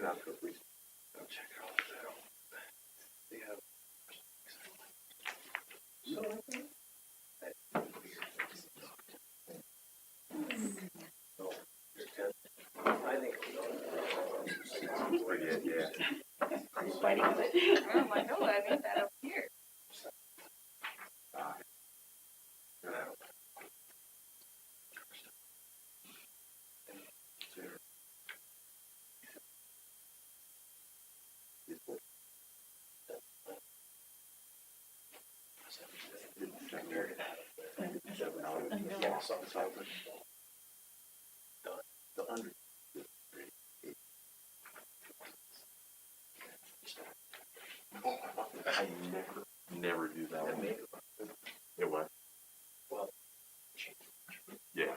Soon after we check all of that. They have. I think we're good, yeah. Are you fighting with it? Oh my God, I made that up here. The under. I never do that one. It what? Well, Yeah.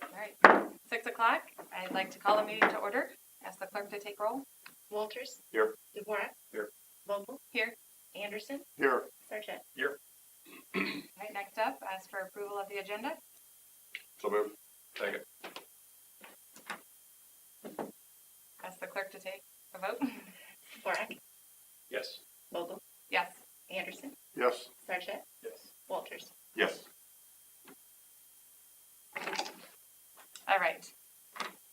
All right, 6 o'clock. I'd like to call the meeting to order. Ask the clerk to take roll. Walters. Here. Dvorak. Here. Vogel. Here. Anderson. Here. Sarchet. Here. All right, next up, ask for approval of the agenda. So moved. Second. Ask the clerk to take a vote. Dvorak. Yes. Vogel. Yes. Anderson. Yes. Sarchet. Yes. Walters. Yes. All right.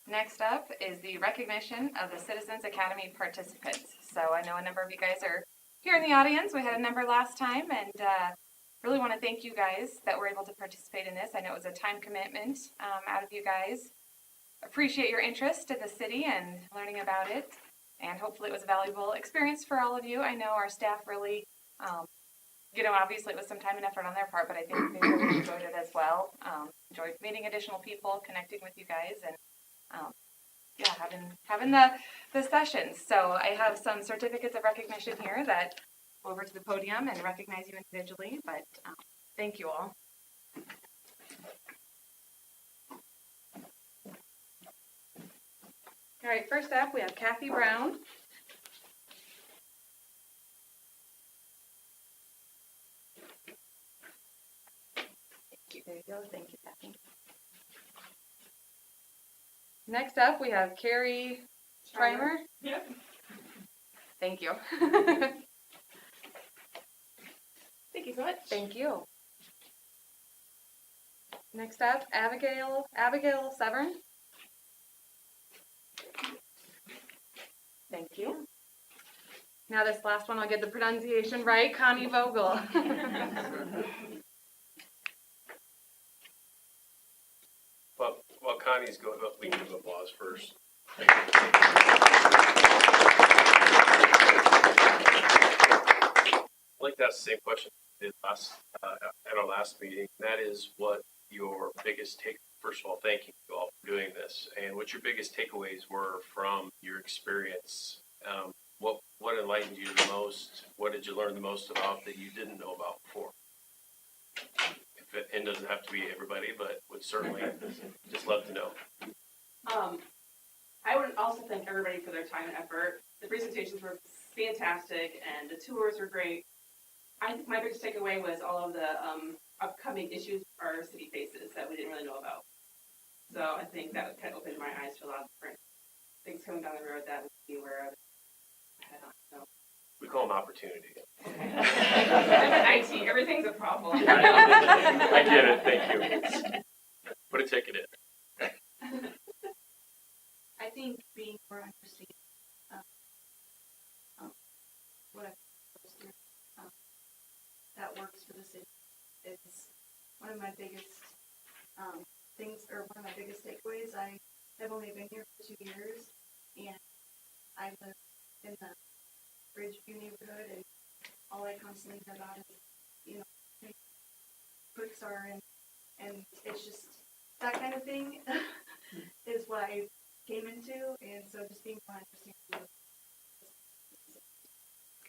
Next up is the recognition of the Citizens Academy participants. So I know a number of you guys are here in the audience. We had a number last time, and really want to thank you guys that were able to participate in this. I know it was a time commitment out of you guys. Appreciate your interest in the city and learning about it, and hopefully it was a valuable experience for all of you. I know our staff really, obviously it was some time and effort on their part, but I think they really enjoyed it as well. Enjoyed meeting additional people, connecting with you guys, and having the sessions. So I have some certificates of recognition here that go over to the podium and recognize you individually, but thank you all. All right, first up we have Kathy Brown. There you go. Thank you, Kathy. Next up, we have Carrie Schreimer. Yep. Thank you. Thank you so much. Thank you. Next up, Abigail Severn. Thank you. Now this last one, I'll get the pronunciation right. Connie Vogel. While Connie's going up, we give applause first. I'd like to ask the same question we did at our last meeting. That is, what your biggest take? First of all, thank you all for doing this, and what your biggest takeaways were from your experience. What enlightened you the most? What did you learn the most about that you didn't know about before? It doesn't have to be everybody, but would certainly just love to know. I would also thank everybody for their time and effort. The presentations were fantastic and the tours were great. I think my biggest takeaway was all of the upcoming issues our city faces that we didn't really know about. So I think that kind of opened my eyes to a lot of different things coming down the road that we be aware of. So. We call them opportunity. I'm in IT. Everything's a problem. I get it. Thank you. Put a ticket in. I think being more understanding what I've that works for the city is one of my biggest things, or one of my biggest takeaways. I have only been here for 2 years, and I live in the Bridgeview neighborhood, and all I constantly hear about is, clicks are, and it's just that kind of thing is what I came into, and so just being more understanding.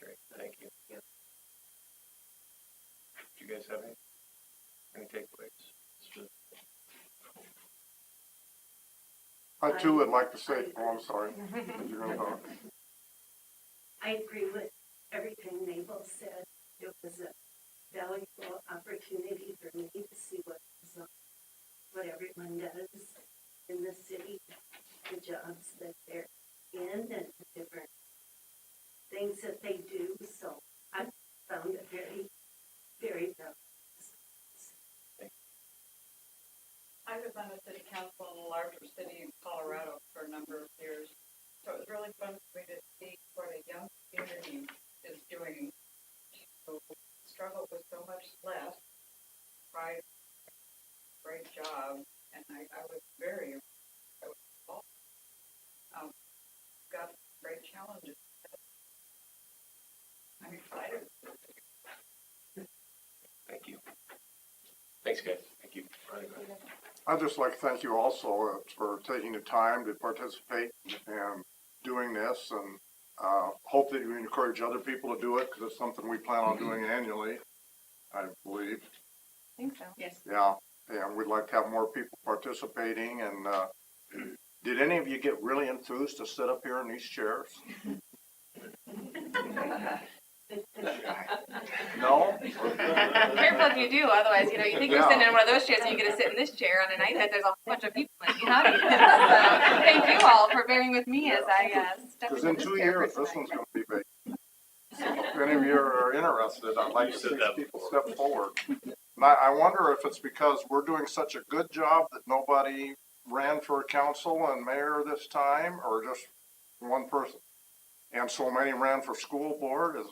Great, thank you. Do you guys have any takeaways? I too would like to say, oh, I'm sorry. You're gonna talk. I agree with everything they both said. It was a valuable opportunity for me to see what everyone does in the city, the jobs that they're in, and the different things that they do. So I found it very, very valuable. I was on the city council in a larger city in Colorado for a number of years. So it was really fun for me to see what a young community is doing to struggle with so much less. Right, great job, and I was very involved. Got great challenges. I'm excited. Thank you. Thanks, guys. Thank you. I'd just like to thank you also for taking the time to participate and doing this, and hope that you encourage other people to do it, because it's something we plan on doing annually, I believe. I think so. Yes. Yeah, and we'd like to have more people participating. And did any of you get really enthused to sit up here in these chairs? No? Careful if you do, otherwise, you think you're sitting in one of those chairs and you get to sit in this chair on a night that there's a whole bunch of people in the audience. So thank you all for bearing with me as I step Because into in this 2 chair years, for this tonight. one's going to be big. So if any of you are interested, I'd like You to said see that people before. step forward. And I wonder if it's because we're doing such a good job that nobody ran for council and mayor this time, or just one person? And so many ran for school board. Is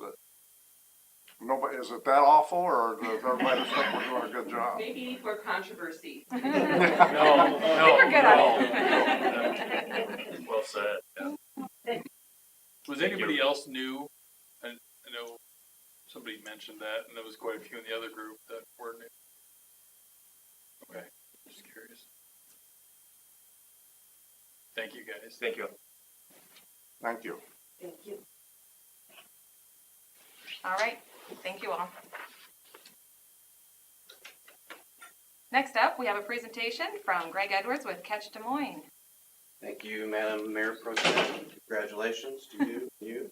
it that awful, or does everybody just think we're doing a good job? Maybe for controversy. I think we're good on it. Well said. Yeah. Was anybody else new? I know somebody mentioned that, and there was quite a few in the other group that were new. Okay, just curious. Thank you, guys. Thank you. Thank you. Thank you. All right, thank you all. Next up, we have a presentation from Greg Edwards with Catch Des Moines. Thank you, Madam Mayor Pro Tem. Congratulations to you,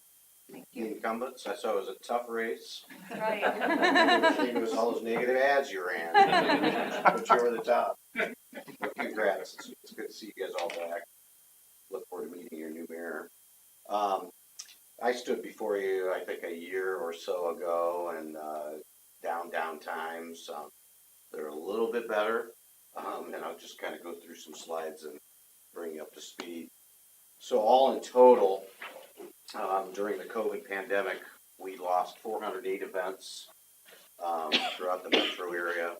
Thank the you. incumbents. I saw it was a tough race. That's right. I think it was all those negative ads you ran. But you were the top. But congrats. It's good to see you guys all back. Look forward to meeting your new mayor. I stood before you, I think, a year or so ago, and down times. They're a little bit better, and I'll just kind of go through some slides and bring you up to speed. So all in total, during the COVID pandemic, we lost 408 events throughout the metro area,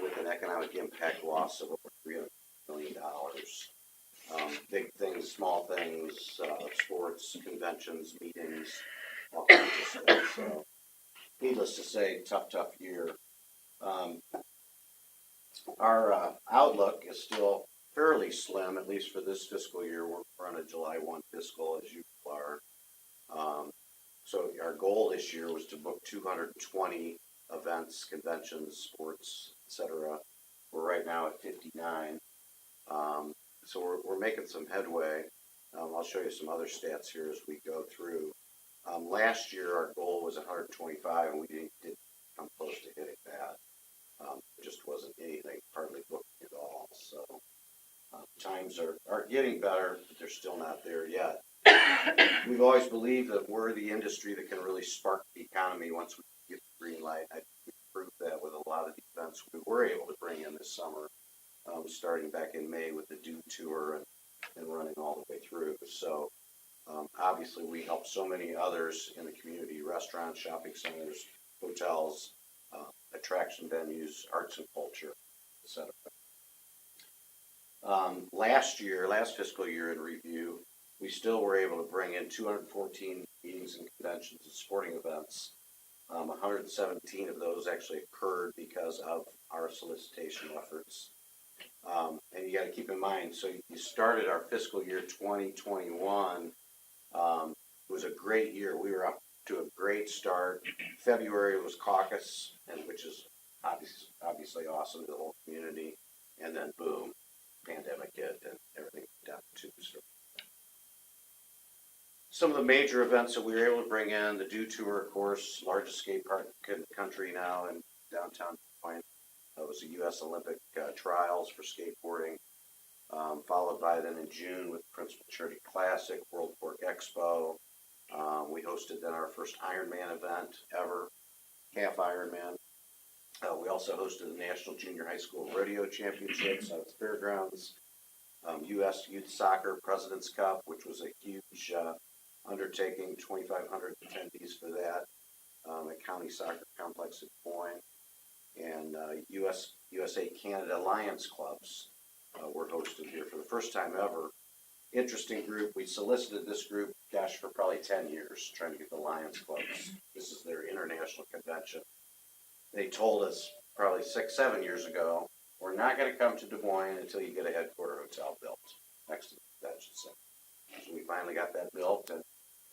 with an economic impact loss of over $300 million. Big things, small things, sports, conventions, meetings, all kinds of stuff. So, needless to say, tough year. Our outlook is still fairly slim, at least for this fiscal year. We're on a July 1 fiscal, as you are. So our goal this year was to book 220 events, conventions, sports, etc. We're right now at 59. So we're making some headway. I'll show you some other stats here as we go through. Last year our goal was 125, and we didn't come close to hitting that. It just wasn't anything hardly booked at all. So times are getting better, but they're still not there yet. We've always believed that we're the industry that can really spark the economy once we get the green light. I think we proved that with a lot of the events we were able to bring in this summer, starting back in May with the Dew Tour and running all the way through. So obviously we help so many others in the community: restaurants, shopping centers, hotels, attraction venues, arts and culture, etc. Last fiscal year in review, we still were able to bring in 214 meetings and conventions and sporting events. 117 of those actually occurred because of our solicitation efforts. And you got to keep in mind, so you started our fiscal year 2021. It was a great year. We were up to a great start. February was caucus, and which is obviously awesome to the whole community. And then boom, pandemic hit and everything went down too. So. Some of the major events that we were able to bring in, the Dew Tour, of course, largest skate park in the country now in downtown Des Moines. It was the U.S. Olympic trials for skateboarding, followed by then in June with the Principal Charity Classic, World Pork Expo. We hosted then our first Ironman event ever, half Ironman. We also hosted the National Junior High School Rodeo Championships at the fairgrounds, U.S. Youth Soccer President's Cup, which was a huge undertaking, 2,500 attendees for that, at County Soccer Complex in Des Moines, and USA Canada Lions Clubs were hosted here for the first time ever. Interesting group. We solicited this group, gosh, for probably 10 years, trying to get the Lions Clubs. This is their international convention. They told us probably 6-7 years ago, we're not going to come to Des Moines until you get a headquarter hotel built next to the convention center. So we finally got that built, and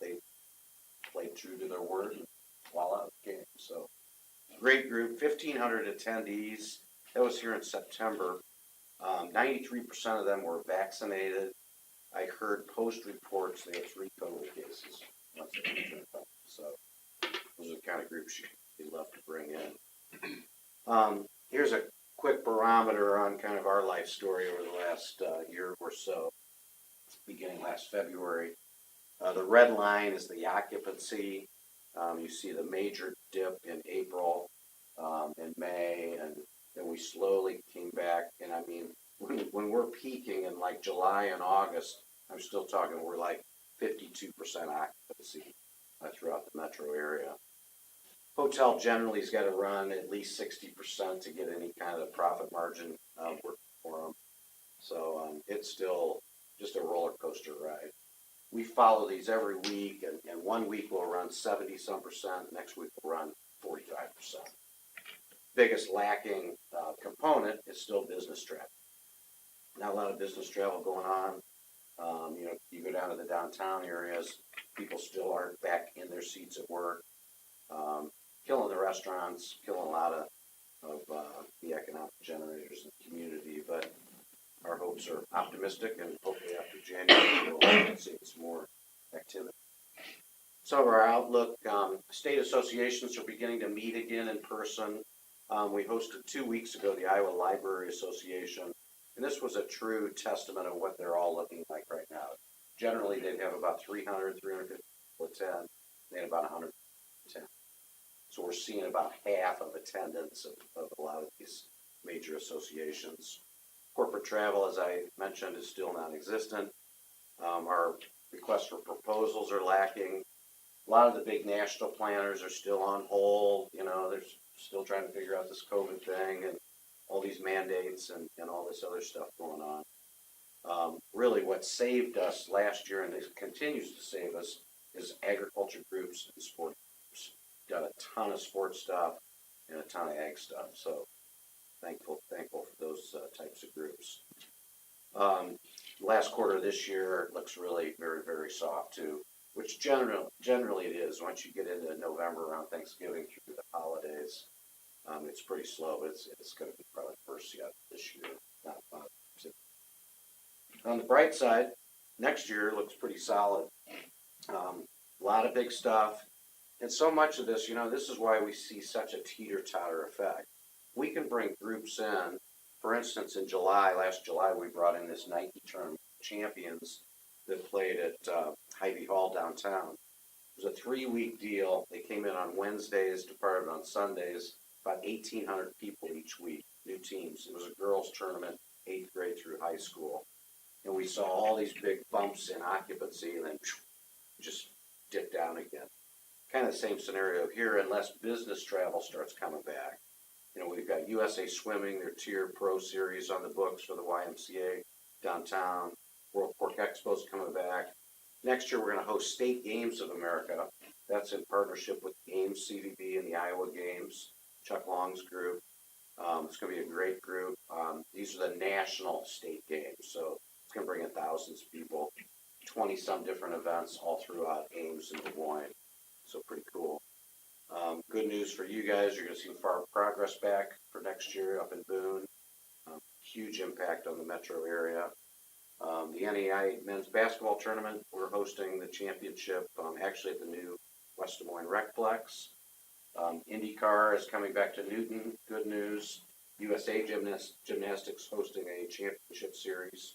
they played true to their word, and voila, it came. So great group, 1,500 attendees. That was here in September. 93% of them were vaccinated. I heard post reports they had 3 COVID cases once they returned home. So those are the kind of groups you'd love to bring in. Here's a quick barometer on kind of our life story over the last year or so, beginning last February. The red line is the occupancy. You see the major dip in April and May, and then we slowly came back. And I mean, when we're peaking in like July and August, I'm still talking, we're like 52% occupancy throughout the metro area. Hotel generally has got to run at least 60% to get any kind of profit margin work for them. So it's still just a roller coaster ride. We follow these every week, and 1 week we'll run 70-some%, next week we'll run 45%. Biggest lacking component is still business travel. Not a lot of business travel going on. You go down to the downtown areas, people still aren't back in their seats at work. Killing the restaurants, killing a lot of the economic generators in the community, but our hopes are optimistic, and hopefully after January we'll see some more activity. Some of our outlook, state associations are beginning to meet again in person. We hosted 2 weeks ago the Iowa Library Association, and this was a true testament of what they're all looking like right now. Generally, they'd have about 300, 350 people attend. They had about 110. So we're seeing about half of attendance of a lot of these major associations. Corporate travel, as I mentioned, is still non-existent. Our requests for proposals are lacking. A lot of the big national planners are still on hold. They're still trying to figure out this COVID thing and all these mandates and all this other stuff going on. Really what saved us last year, and it continues to save us, is agriculture groups and sport groups. Got a ton of sports stuff and a ton of ag stuff. So thankful for those types of groups. Last quarter of this year looks really very, very soft too, which generally it is. Once you get into November around Thanksgiving through the holidays, it's pretty slow. It's going to be probably worse yet this year. On the bright side, next year looks pretty solid. A lot of big stuff. And so much of this, this is why we see such a teeter-totter effect. We can bring groups in. For instance, in last July, we brought in this Nike Tournament champions that played at Hy-Vee Hall downtown. It was a 3-week deal. They came in on Wednesdays, departed on Sundays, about 1,800 people each week, new teams. It was a girls' tournament, 8th grade through high school. And we saw all these big bumps in occupancy and then just dip down again. Kind of the same scenario here, unless business travel starts coming back. We've got USA Swimming, their Tier Pro Series on the books for the YMCA downtown. World Pork Expo's coming back. Next year, we're going to host State Games of America. That's in partnership with Games CVB and the Iowa Games, Chuck Long's group. It's going to be a great group. These are the national state games, so it's going to bring in thousands of people, 20-some different events all throughout Ames and Des Moines. So pretty cool. Good news for you guys, you're going to see Farm Progress back for next year up in Boone. Huge impact on the metro area. The NEI men's basketball tournament, we're hosting the championship, actually at the new West Des Moines Recplex. IndyCar is coming back to Newton, good news. USA Gymnastics hosting a championship series.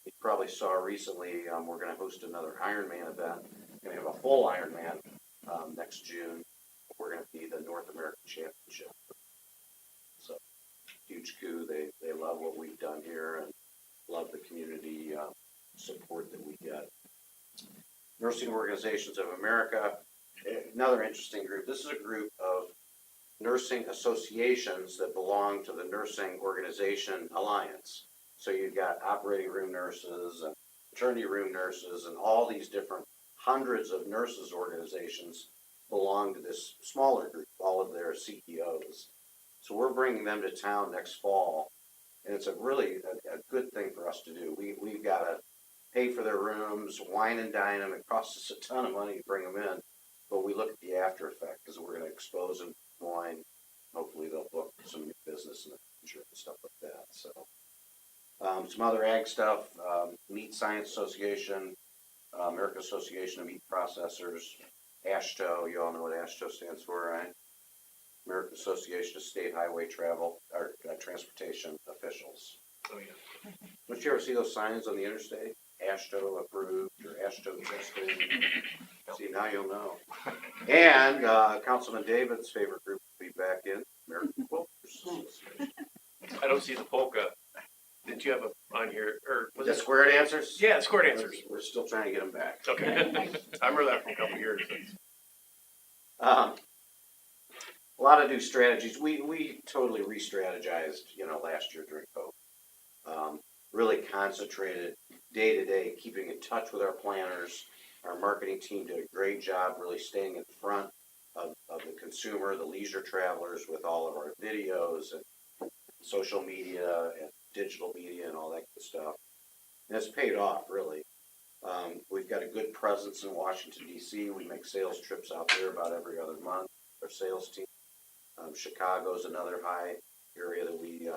You probably saw recently, we're gonna host another Ironman event. We're gonna have a full Ironman, next June. We're gonna be the North American Championship. So, huge coup. They love what we've done here and love the community, support that we get. Nursing Organizations of America, another interesting group. This is a group of nursing associations that belong to the Nursing Organization Alliance. So you've got operating room nurses and maternity room nurses and all these different hundreds of nurses organizations belong to this smaller group, all of their CEOs. So we're bringing them to town next fall, and it's a really a good thing for us to do. We've got to pay for their rooms, wine and dine them. It costs us a ton of money to bring them in, but we look at the after effect because we're going to expose them to wine. Hopefully they'll book some new business in the future and stuff like that. So some other ag stuff, Meat Science Association, American Association of Meat Processors, AASHTO, you all know what AASHTO stands for, right? American Association of State Highway Travel, or Transportation Officials. Oh, yeah. Don't you ever see those signs on the interstate? AASHTO approved, or AASHTO tested. See, now you'll know. And Councilman David's favorite group will be back in, American Quilters Association. I don't see the polka. Did you have a on here, or was The it? squared answers? Yeah, squared answers. We're still trying to get them back. Okay. I remember that from a couple years. A lot of new strategies. We totally re-strategized, last year during COVID. Really concentrated day to day, keeping in touch with our planners. Our marketing team did a great job really staying in front of the consumer, the leisure travelers with all of our videos and social media and digital media and all that good stuff. And it's paid off, really. We've got a good presence in Washington, D.C. We make sales trips out there about every other month. Our sales team. Chicago's another high area that we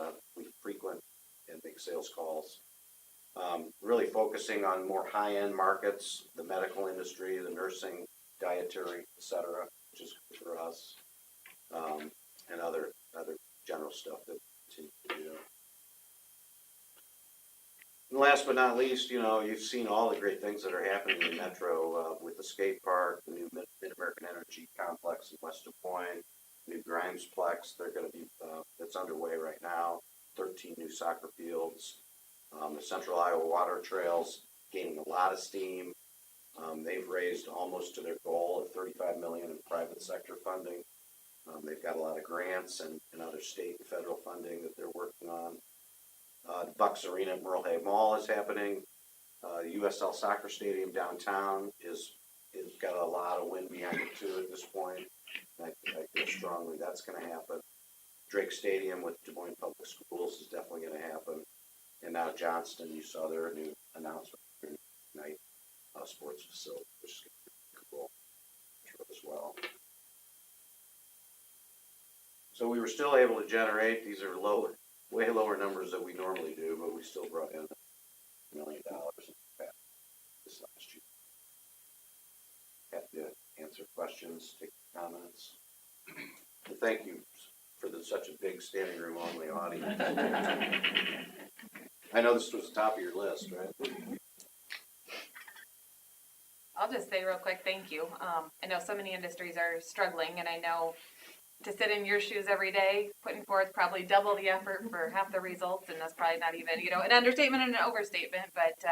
frequent and make sales calls. Really focusing on more high-end markets, the medical industry, the nursing, dietary, etc., which is good for us, and other general stuff that we continue to do. And last but not least, you've seen all the great things that are happening in Metro with the skate park, the new Mid-American Energy Complex in West Des Moines, new Grimesplex. They're going to be, it's underway right now, 13 new soccer fields. The Central Iowa Water Trails gaining a lot of steam. They've raised almost to their goal of $35 million in private sector funding. They've got a lot of grants and other state and federal funding that they're working on. The Bucks Arena at Merle Hay Mall is happening. The USL Soccer Stadium downtown is got a lot of wind behind it too at this point. I feel strongly that's going to happen. Drake Stadium with Des Moines Public Schools is definitely going to happen. And now Johnston, you saw their new announcement for night sports facility, which is going to be cool as well. So we were still able to generate, these are way lower numbers than we normally do, but we still brought in $1 million in this last year. Happy to answer questions, take comments. And thank you for such a big standing room only audience. I know this was the top of your list, right? I'll just say real quick, thank you. I know so many industries are struggling, and I know to sit in your shoes every day, putting forth probably double the effort for half the results, and that's probably not even, an understatement and an overstatement, but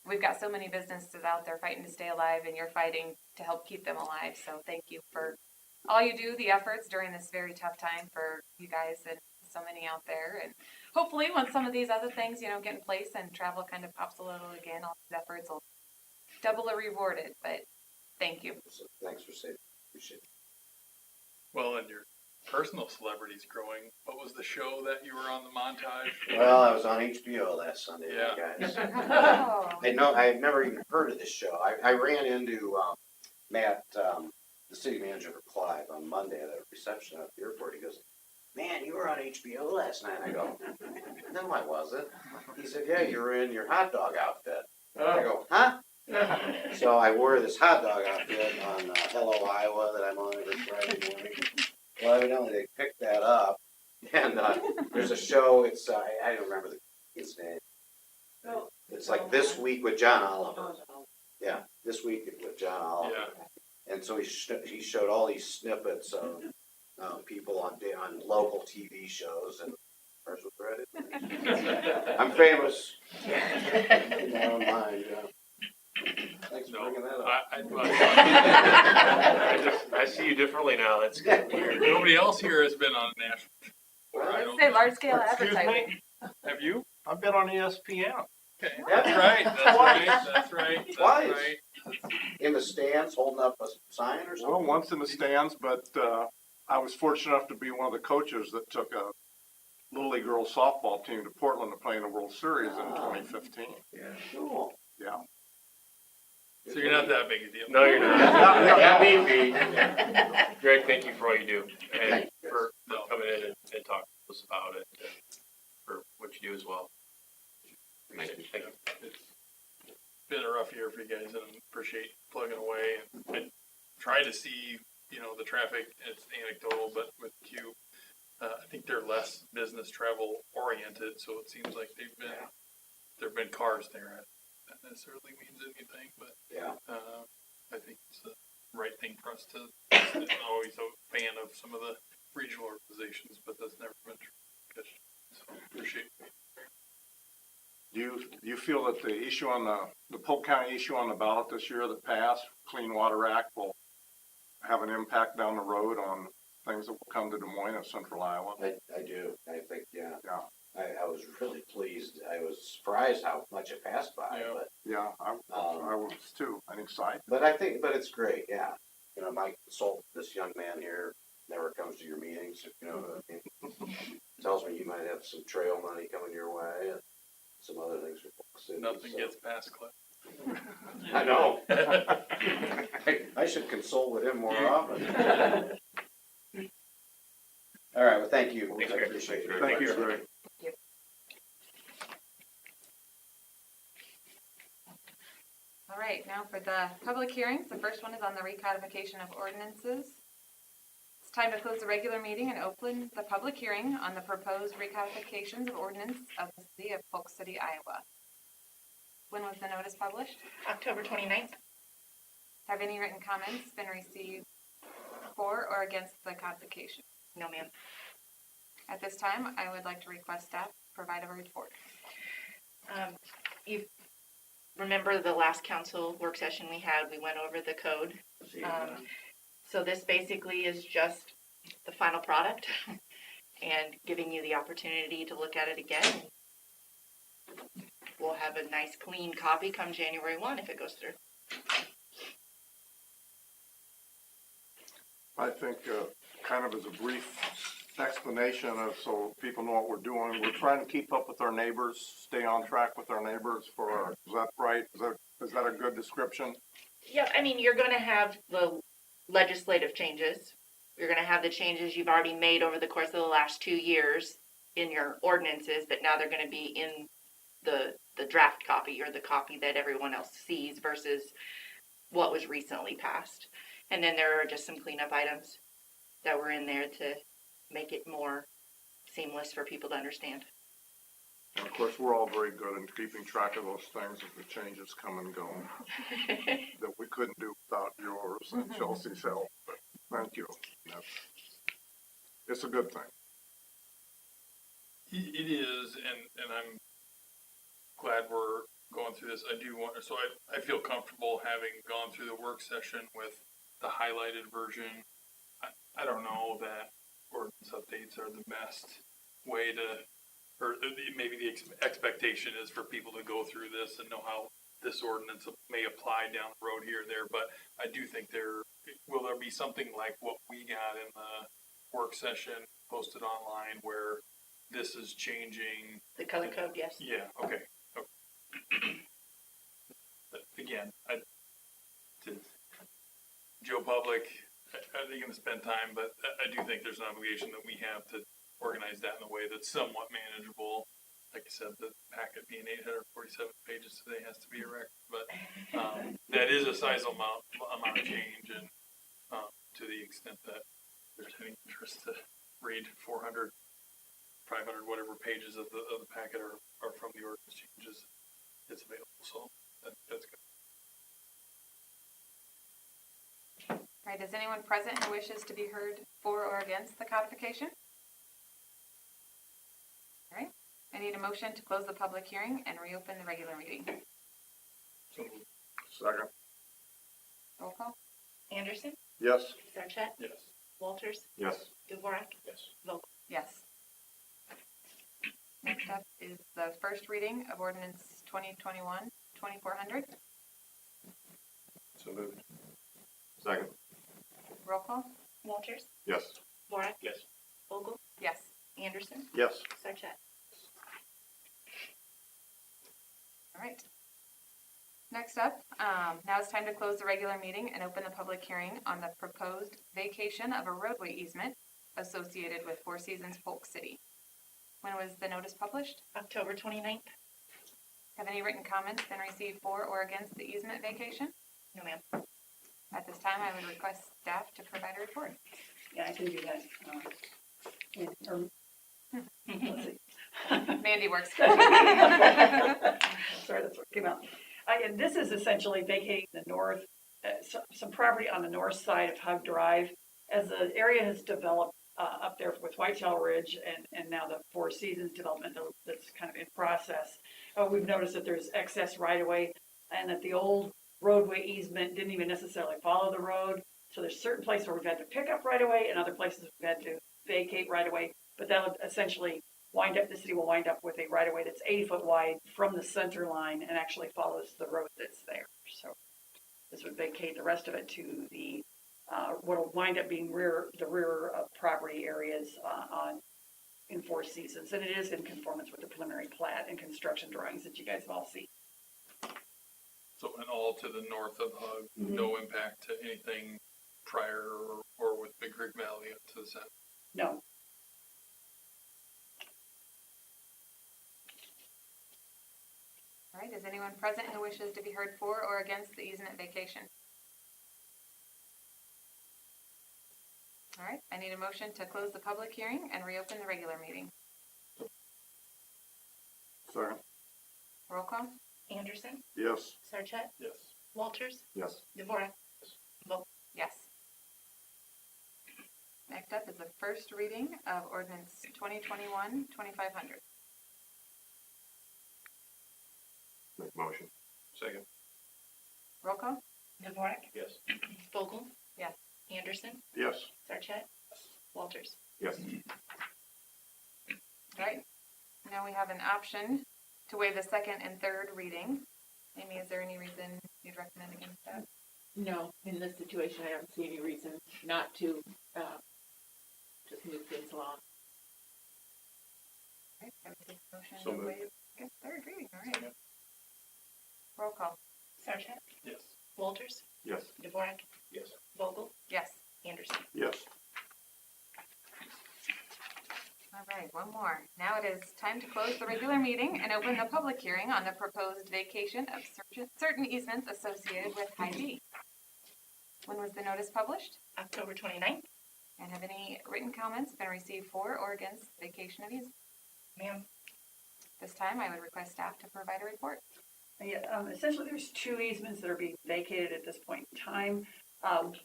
we've got so many businesses out there fighting to stay alive, and you're fighting to help keep them alive, so thank you for all you do, the efforts during this very tough time for you guys and so many out there, and hopefully once some of these other things, get in place and travel kind of pops a little again, all these efforts will doubly rewarded, but thank you. So thanks for saying, appreciate it. Well, and your personal celebrity's growing. What was the show that you were on the montage? Well, I was on HBO last Sunday, guys. Oh. I had never even heard of this show. I ran into Matt, the city manager for Clive, on Monday at a reception at the airport. He goes, man, you were on HBO last night. I go, no, I wasn't. He said, yeah, you were in your hot dog outfit. I go, huh? So I wore this hot dog outfit on Hello Iowa that I'm on every Friday morning. Well, evidently they picked that up, and there's a show. It's I don't remember the kid's name. It's like This Week with John Oliver. Yeah, This Week with John Oliver. Yeah. And so he showed all these snippets of people on local TV shows, and ours was Reddit. I'm famous in my own mind. Thanks for bringing that up. I see you differently now. That's good. Nobody else here has been on national. I don't Say think. large scale Excuse advertising. me? Have you? I've been on ESPN. Okay, that's right, that's right, that's right, that's Twice. right. In the stands, holding up a sign or Well, something. once in the stands, but I was fortunate enough to be one of the coaches that took a Little League girls softball team to Portland to play in the World Series in 2015. Cool. Yeah. So you're not that big a deal. No, you're not. That may be. Greg, thank you for all you do and Thank for coming in and talking to us about it and for what you do as well. Appreciate it. Thank you. It's been a rough year for you guys, and I appreciate plugging away. And I try to see, the traffic. It's anecdotal, but with Q, I think they're less business travel oriented. So it seems like there've been cars there. That necessarily means anything, but Yeah. I think it's the right thing for us to. I'm always a fan of some of the regional organizations, but that's never been true. So appreciate it. Do you feel that the issue on the Polk County issue on the ballot this year that passed, Clean Water Act, will have an impact down the road on things that will come to Des Moines and Central Iowa? I do. I think, yeah. Yeah. I was really pleased. I was surprised how much it passed by, Yeah. but Yeah, I was too. I think side. but it's great. Yeah. My consultant, this young man here, never comes to your meetings. Tells me you might have some trail money coming your way and some other things for Polk City. Nothing gets past Cliff. I know. I should consult with him more often. All right. Well, thank you. Thanks, I Greg. appreciate it. Thank you, Greg. All right, now for the public hearings. The first one is on the recodification of ordinances. It's time to close the regular meeting and open the public hearing on the proposed recodifications of ordinance of the city of Polk City, Iowa. When was the notice published? October 29th. Have any written comments been received for or against the codification? No, ma'am. At this time, I would like to request staff provide a report. You remember the last council work session we had, we went over the code. So this basically is just the final product and giving you the opportunity to look at it again. We'll have a nice clean copy come January 1 if it goes through. I think kind of as a brief explanation of so people know what we're doing, we're trying to keep up with our neighbors, stay on track with our neighbors is that right? Is that a good description? Yeah, I mean, you're going to have the legislative changes. You're going to have the changes you've already made over the course of the last 2 years in your ordinances, but now they're going to be in the draft copy or the copy that everyone else sees versus what was recently passed. And then there are just some cleanup items that were in there to make it more seamless for people to understand. And of course, we're all very good in keeping track of those things as the changes come and go that we couldn't do without yours and Chelsea's help. But thank you. It's a good thing. It is, and I'm glad we're going through this. I feel comfortable having gone through the work session with the highlighted version. I don't know that ordinance updates are the best way to, or maybe the expectation is for people to go through this and know how this ordinance may apply down the road here or there, but I do think will there be something like what we got in the work session posted online where this is changing? The color code, yes. Yeah, okay. Again, to Joe Public, are they going to spend time? But I do think there's an obligation that we have to organize that in a way that's somewhat manageable. Like I said, the packet being 847 pages today has to be a record, but that is a sizable amount of change, and to the extent that there's any interest to read 400, 500, whatever pages of the packet are from the ordinance changes, it's available. So that's good. All right, is anyone present who wishes to be heard for or against the codification? All right, I need a motion to close the public hearing and reopen the regular meeting. So Second. Roll call? Anderson, Yes. Sarchet, yes. Walters, Yes. Dvorak, Yes. Vogel. Yes. Next up is the first reading of ordinance 2021-2400. So moved. Second. Roll call? Walters, Yes. Dvorak, Yes. Vogel, Yes. Anderson, Yes. Sarchet. All right. Next up, now it's time to close the regular meeting and open the public hearing on the proposed vacation of a roadway easement associated with Four Seasons Polk City. When was the notice published? October 29th. Have any written comments been received for or against the easement vacation? No, ma'am. At this time, I would request staff to provide a report. Yeah, I can do that. Let's see. Mandy works. Sorry, that's what came out. And this is essentially vacating the north, some property on the north side of Hug Drive. As the area has developed up there with Whitetail Ridge and now the Four Seasons development that's kind of in process, we've noticed that there's excess right-of-way and that the old roadway easement didn't even necessarily follow the road. So there's certain places where we've had to pick up right-of-way and other places we've had to vacate right-of-way. But that would essentially the city will wind up with a right-of-way that's 80-foot wide from the center line and actually follows the road that's there. So this would vacate the rest of it to the what will wind up being the rear property areas in Four Seasons, and it is in conformance with the preliminary plat and construction drawings that you guys have all seen. So, and all to the north of Hug, no impact to anything prior or with Big Creek Valley up to the south. No. All right, is anyone present who wishes to be heard for or against the easement vacation? All right, I need a motion to close the public hearing and reopen the regular meeting. Second. Roll call? Anderson, Yes. Sarchet, Yes. Walters, Yes. Dvorak, Vogel. Yes. Next up is the first reading of ordinance 2021-2500. Make motion. Second. Roll call? Dvorak, Yes. Vogel. Yes. Anderson, Yes. Sarchet, Walters. Yes. All right, now we have an option to waive the second and third reading. Amy, is there any reason you'd recommend against that? No, in this situation, I don't see any reason not to, just move things along. All right, I would take a motion So to moved. waive second, third reading, all right. Roll call? Sarchet, Yes. Walters, Yes. Dvorak, Yes. Vogel, Yes. Anderson. Yes. All right, one more. Now it is time to close the regular meeting and open the public hearing on the proposed vacation of certain easements associated with High B. When was the notice published? October 29th. And have any written comments been received for or against vacation of easement? Ma'am. This time, I would request staff to provide a report. Yeah, essentially there's two easements that are being vacated at this point in time.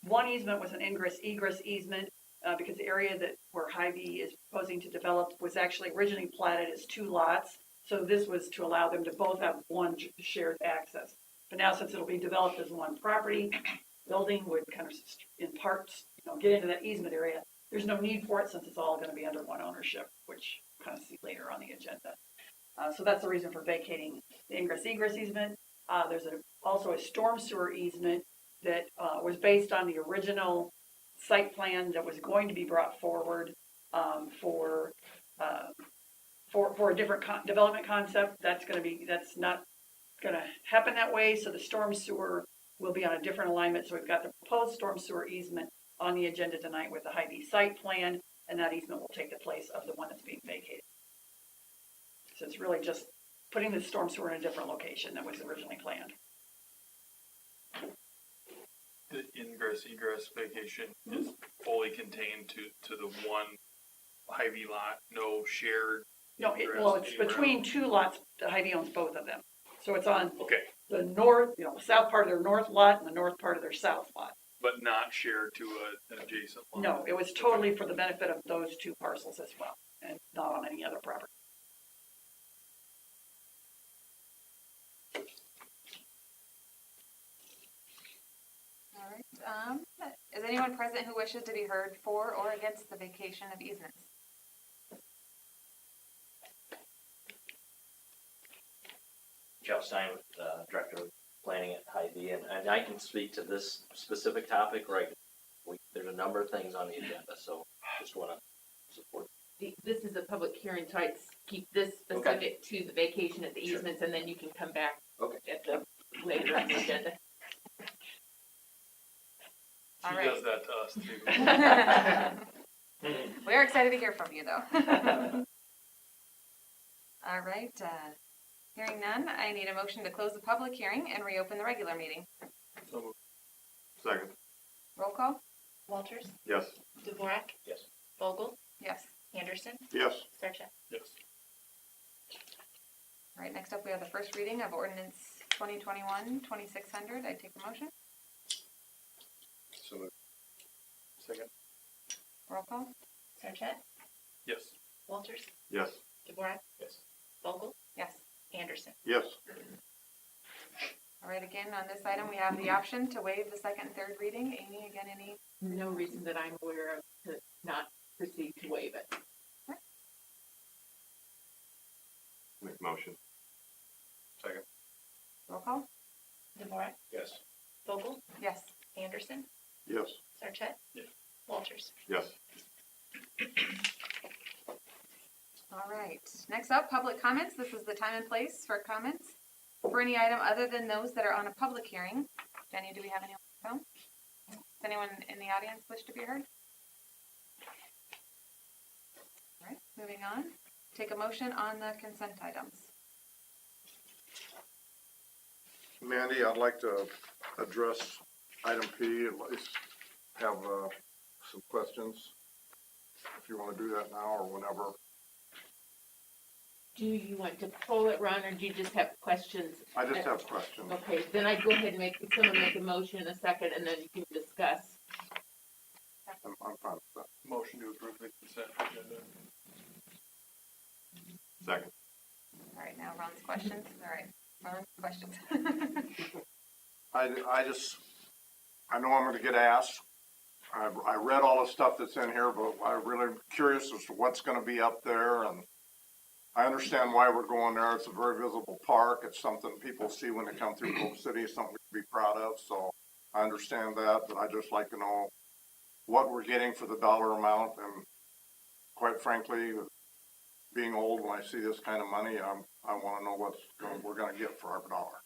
One easement was an ingress-egress easement because the area where Hy-Vee is proposing to develop was actually originally platted as two lots. So this was to allow them to both have one shared access. But now since it'll be developed as one property, building would kind of in parts, get into that easement area. There's no need for it since it's all going to be under one ownership, which we'll kind of see later on the agenda. So that's the reason for vacating the ingress-egress easement. There's also a storm sewer easement that was based on the original site plan that was going to be brought forward for a different development concept. That's not going to happen that way. So the storm sewer will be on a different alignment. So we've got the proposed storm sewer easement on the agenda tonight with the Hy-Vee site plan. and that easement will take the place of the one that's being vacated. So it's really just putting the storm sewer in a different location than was originally planned. The ingress egress vacation is fully contained to the one Hy-Vee lot, no shared No, egress well, it's anywhere between else? two lots, Hy-Vee owns both of them. So it's on Okay, the north, the south part of their north lot and the north part of their south lot. but not shared to an adjacent lot? No, it was totally for the benefit of those two parcels as well, and not on any other property. All right, is anyone present who wishes to be heard for or against the vacation of easements? Jeff Stein, Director of Planning at Hy-Vee, and I can speak to this specific topic, right? There's a number of things on the agenda, so just want to support. This is a public hearing, so I'd keep this specific to the vacation of the Sure. easements, and then you can come back Okay. at the later on the agenda. All He right. does that to us too. We're excited to hear from you, though. All right, hearing none, I need a motion to close the public hearing and reopen the regular meeting. So moved. Second. Roll call? Walters, Yes. Dvorak, Yes. Vogel, Yes. Anderson, Yes. Sarchet. Yes. All right, next up, we have the first reading of ordinance 2021-2600. I take a motion. So moved. Second? Roll call? Sarchet, Yes. Walters, Yes. Dvorak, Yes. Vogel, Yes. Anderson. Yes. All right, again, on this item, we have the option to waive the second and third reading. Amy, again, any? No reason that I'm aware of to not proceed to waive it. Make motion. Second? Roll call? Dvorak, Yes. Vogel, Yes. Anderson, Yes. Sarchet. Yes. Walters. Yes. All right, next up, public comments. This is the time and place for comments for any item other than those that are on a public hearing. Jenny, do we have anyone on the phone? Does anyone in the audience wish to be heard? All right, moving on. Take a motion on the consent items. Mandy, I'd like to address item P, at least have some questions, if you want to do that now or whenever. Do you want to pull it, Ron, or do you just have questions? I just have questions. Okay, then I'd go ahead and someone make a motion in a second, and then you can discuss. I'm fine with that. Motion to approve the consent agenda. Second. All right, now Ron's questions. All right, Ron, questions. I know I'm gonna get asked. I read all the stuff that's in here, but I'm really curious as to what's gonna be up there, and I understand why we're going there. It's a very visible park. It's something people see when they come through Polk City, it's something to be proud of, so I understand that, but I'd just like to know what we're getting for the dollar amount, and quite frankly, being old, when I see this kind of money, I wanna know we're gonna get for our dollar.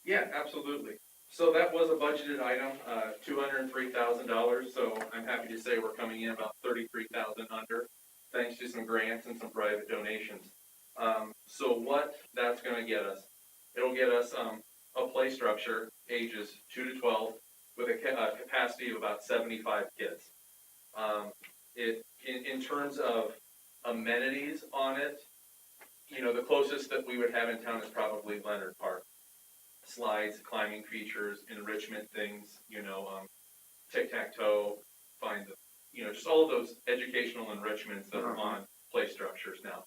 Yeah, absolutely. So that was a budgeted item, $203,000, so I'm happy to say we're coming in about 33,000 under, thanks to some grants and some private donations. So what that's gonna get us, it'll get us, a play structure, ages 2 to 12, with a capacity of about 75 kids. In terms of amenities on it, the closest that we would have in town is probably Leonard Park. Slides, climbing features, enrichment things, tic-tac-toe, just all of those educational enrichments that are on play structures now.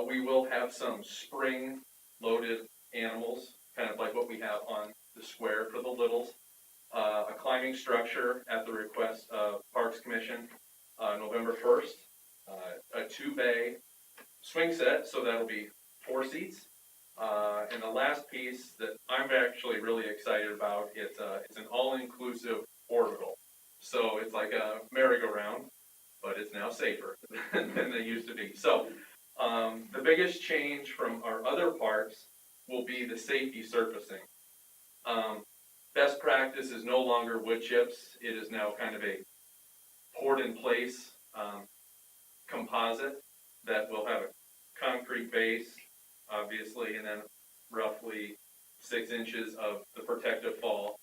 We will have some spring-loaded animals, kind of like what we have on the square for the littles. A climbing structure at the request of Parks Commission, November 1st. A 2-bay swing set, so that'll be 4 seats. And the last piece that I'm actually really excited about, it's an all-inclusive orbital. So it's like a merry-go-round, but it's now safer than they used to be. So the biggest change from our other parks will be the safety surfacing. Best practice is no longer wood chips. It is now kind of a poured-in-place composite that will have a concrete base, obviously, and then roughly 6 inches of the protective fall,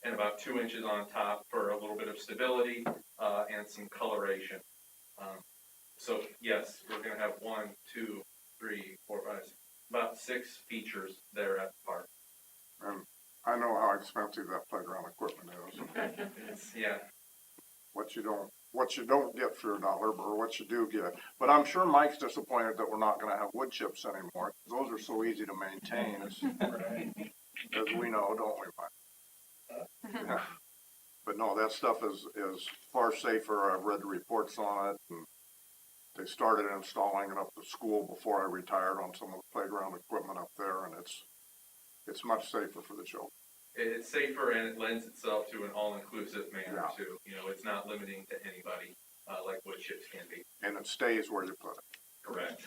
and about 2 inches on top for a little bit of stability and some coloration. So yes, we're going to have 1, 2, 3, 4, 5, 6, about 6 features there at the park. I know how expensive that playground equipment is. Yeah. What you don't get for $1, but what you do get. But I'm sure Mike's disappointed that we're not gonna have wood chips anymore. Those are so easy to maintain, as we know, don't we, Mike? Yeah. But no, that stuff is far safer. I've read the reports on it, and they started installing it up at school before I retired on some of the playground equipment up there, and it's much safer for the children. It's safer and it lends itself to an all-inclusive manner Yeah. too. You know, it's not limiting to anybody like wood chips can be. And it stays where you put it. Correct.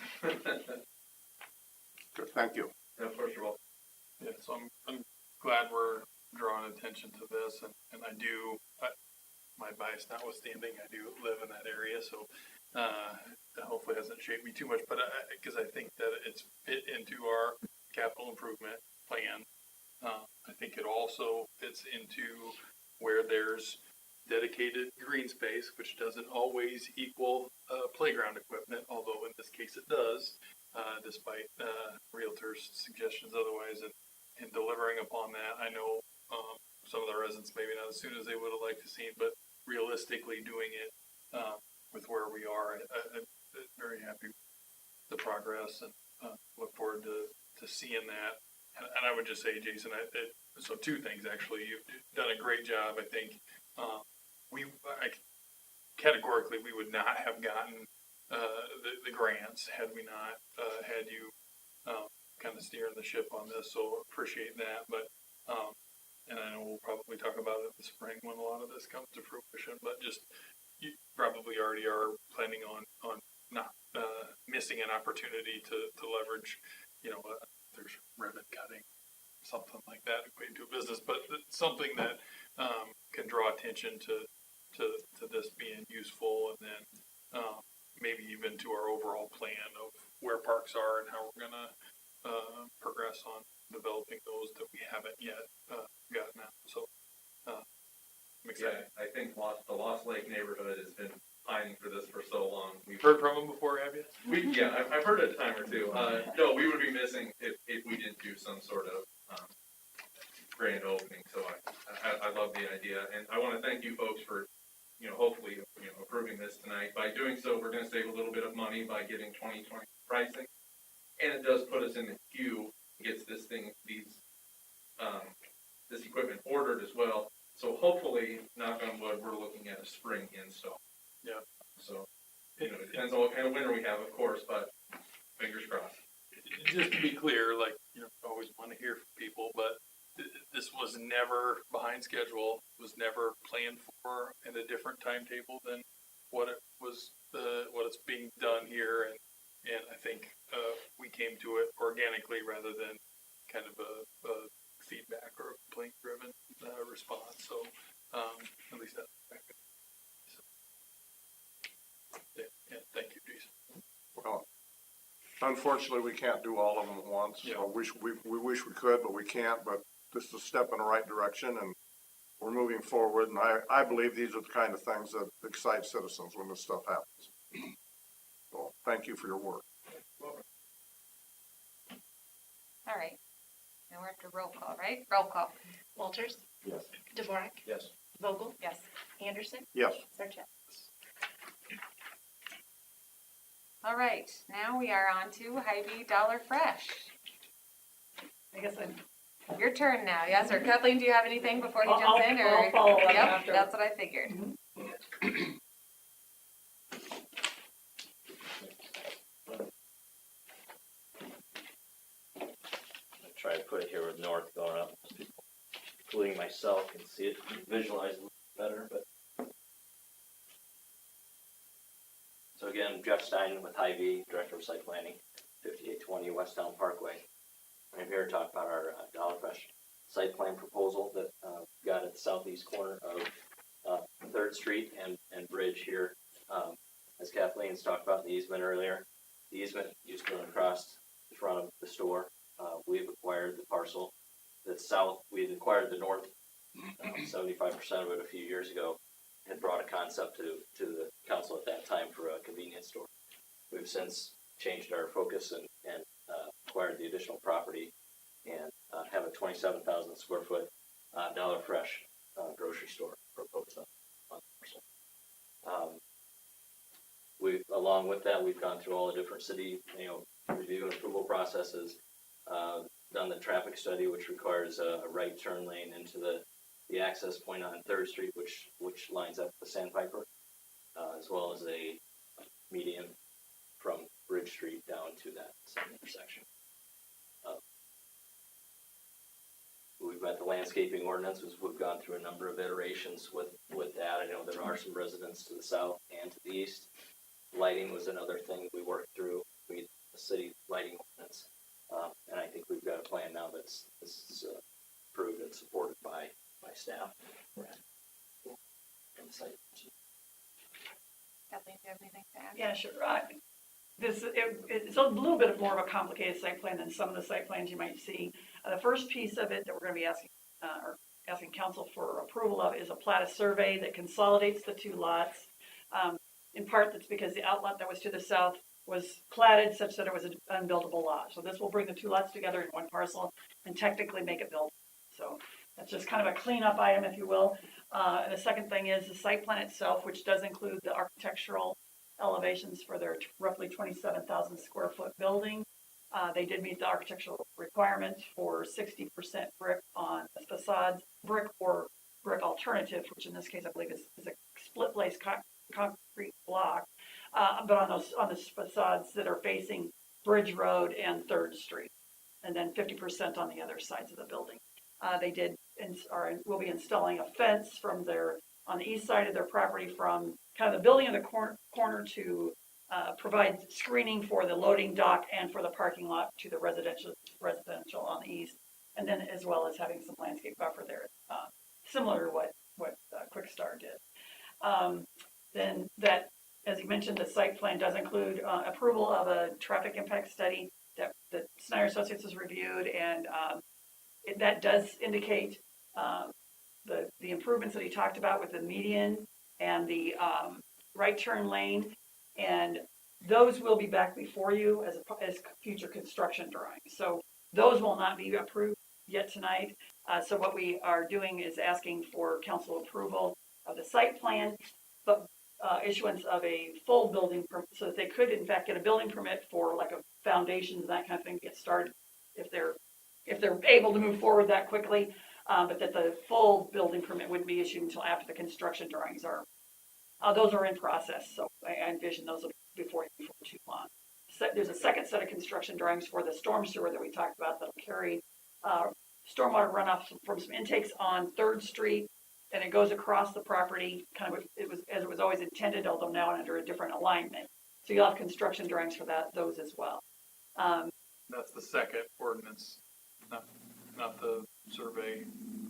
Good, thank you. Of course, you're welcome. Yeah, so I'm glad we're drawing attention to this, and I do, my bias notwithstanding, I do live in that area, so that hopefully hasn't shaped me too much, but because I think that it's fit into our capital improvement plan. I think it also fits into where there's dedicated green space, which doesn't always equal playground equipment, although in this case it does, despite realtors' suggestions otherwise. And delivering upon that, I know some of the residents maybe not as soon as they would have liked to see, but realistically doing it with where we are, I'm very happy with the progress and look forward to seeing that. And I would just say, Jason, so 2 things actually. You've done a great job. I think categorically we would not have gotten the grants had we not had you kind of steering the ship on this. So appreciate that. But and I know we'll probably talk about it in the spring when a lot of this comes to fruition. But just you probably already are planning on not missing an opportunity to leverage, there's ribbon cutting, something like that equated to a business, but something that can draw attention to this being useful, and then maybe even to our overall plan of where parks are and how we're gonna progress on developing those that we haven't yet gotten out. So I'm excited. Yeah, I think the Lost Lake neighborhood has been pining for this for so long. We've heard from them before, have you? I've heard it a time or two. No, we would be missing if we didn't do some sort of grand opening. So I love the idea, and I want to thank you folks for, hopefully, approving this tonight. By doing so, we're going to save a little bit of money by getting 2020 pricing, and it does put us in the queue, gets this equipment ordered as well. So hopefully, knock on wood, we're looking at a spring install. Yeah. So, it depends on what kind of winter we have, of course, but fingers crossed. Just to be clear, always want to hear from people, but this was never behind schedule, was never planned for in a different timetable than what it's being done here, and I think we came to it organically rather than kind of a feedback or a complaint-driven response. So at least that's effective. So, yeah, thank you, Jason. Well, unfortunately, we can't do all of them at once. Yeah. So we wish we could, but we can't. But this is a step in the right direction, and we're moving forward. And I believe these are the kind of things that excite citizens when this stuff happens. So thank you for your work. All right. Now we're after roll call, right? Roll call. Walters? Yes. Dvorak? Yes. Vogel? Yes. Anderson? Yes. Sarchet? All right. Now we are on to Hy-Vee Dollar Fresh. I guess Your turn now, yes? Or Kathleen, do you have anything before he I'll jumps in? Or follow up Yep, after. that's what I figured. I try to put it here with north going up, so people, including myself, can see it, visualize it better. But so again, Jeff Stein with Hy-Vee, Director of Site Planning, 5820 West Town Parkway. I'm here to talk about our Dollar Fresh site plan proposal that we got at the southeast corner of 3rd Street and Bridge here. as Kathleen's talked about the easement earlier, the easement used to run across the front of the store. We've acquired the parcel that's south, we had acquired the north, 75% of it a few years ago, had brought a concept to the council at that time for a convenience store. We've since changed our focus and acquired the additional property and have a 27,000 square foot Dollar Fresh grocery store proposed on the parcel. Along with that, we've gone through all the different city, review and approval processes, done the traffic study, which requires a right turn lane into the access point on 3rd Street, which lines up the Sandpiper, as well as a median from Bridge Street down to that same intersection. We've got the landscaping ordinances. We've gone through a number of iterations with that. I know there are some residents to the south and to the east. Lighting was another thing we worked through. We had the city lighting ordinance, and I think we've got a plan now that's approved and supported by staff. And the site. Kathleen, do you have anything to add? Yeah, sure. It's a little bit more of a complicated site plan than some of the site plans you might see. The first piece of it that we're going to be asking council for approval of is a plat of survey that consolidates the two lots. In part, that's because the outlot that was to the south was platted such that it was an unbuildable lot. So this will bring the two lots together in one parcel and technically make it buildable. So that's just kind of a cleanup item, if you will. And the second thing is the site plan itself, which does include the architectural elevations for their roughly 27,000 square foot building. They did meet the architectural requirements for 60% brick on the facades, brick or brick alternative, which in this case I believe is a split place concrete block, but on the facades that are facing Bridge Road and 3rd Street, and then 50% on the other sides of the building. They did will be installing a fence on the east side of their property from kind of the building in the corner to provide screening for the loading dock and for the parking lot to the residential on the east, and then as well as having some landscape buffer there, similar to what Quick Star did. Then that, as you mentioned, the site plan does include approval of a traffic impact study that Snyder Associates has reviewed, and that does indicate the improvements that he talked about with the median and the right turn lane, and those will be back before you as future construction drawings. So those will not be approved yet tonight. So what we are doing is asking for council approval of the site plan, but issuance of a full building permit, so that they could in fact get a building permit for like a foundations and that kind of thing to get started if they're able to move forward that quickly. But that the full building permit wouldn't be issued until after the construction drawings are, those are in process. So I envision those will be before too long. So there's a second set of construction drawings for the storm sewer that we talked about that'll carry stormwater runoff from some intakes on 3rd Street, and it goes across the property, kind of as it was always intended, although now under a different alignment. So you'll have construction drawings for those as well. That's the second ordinance, not the survey.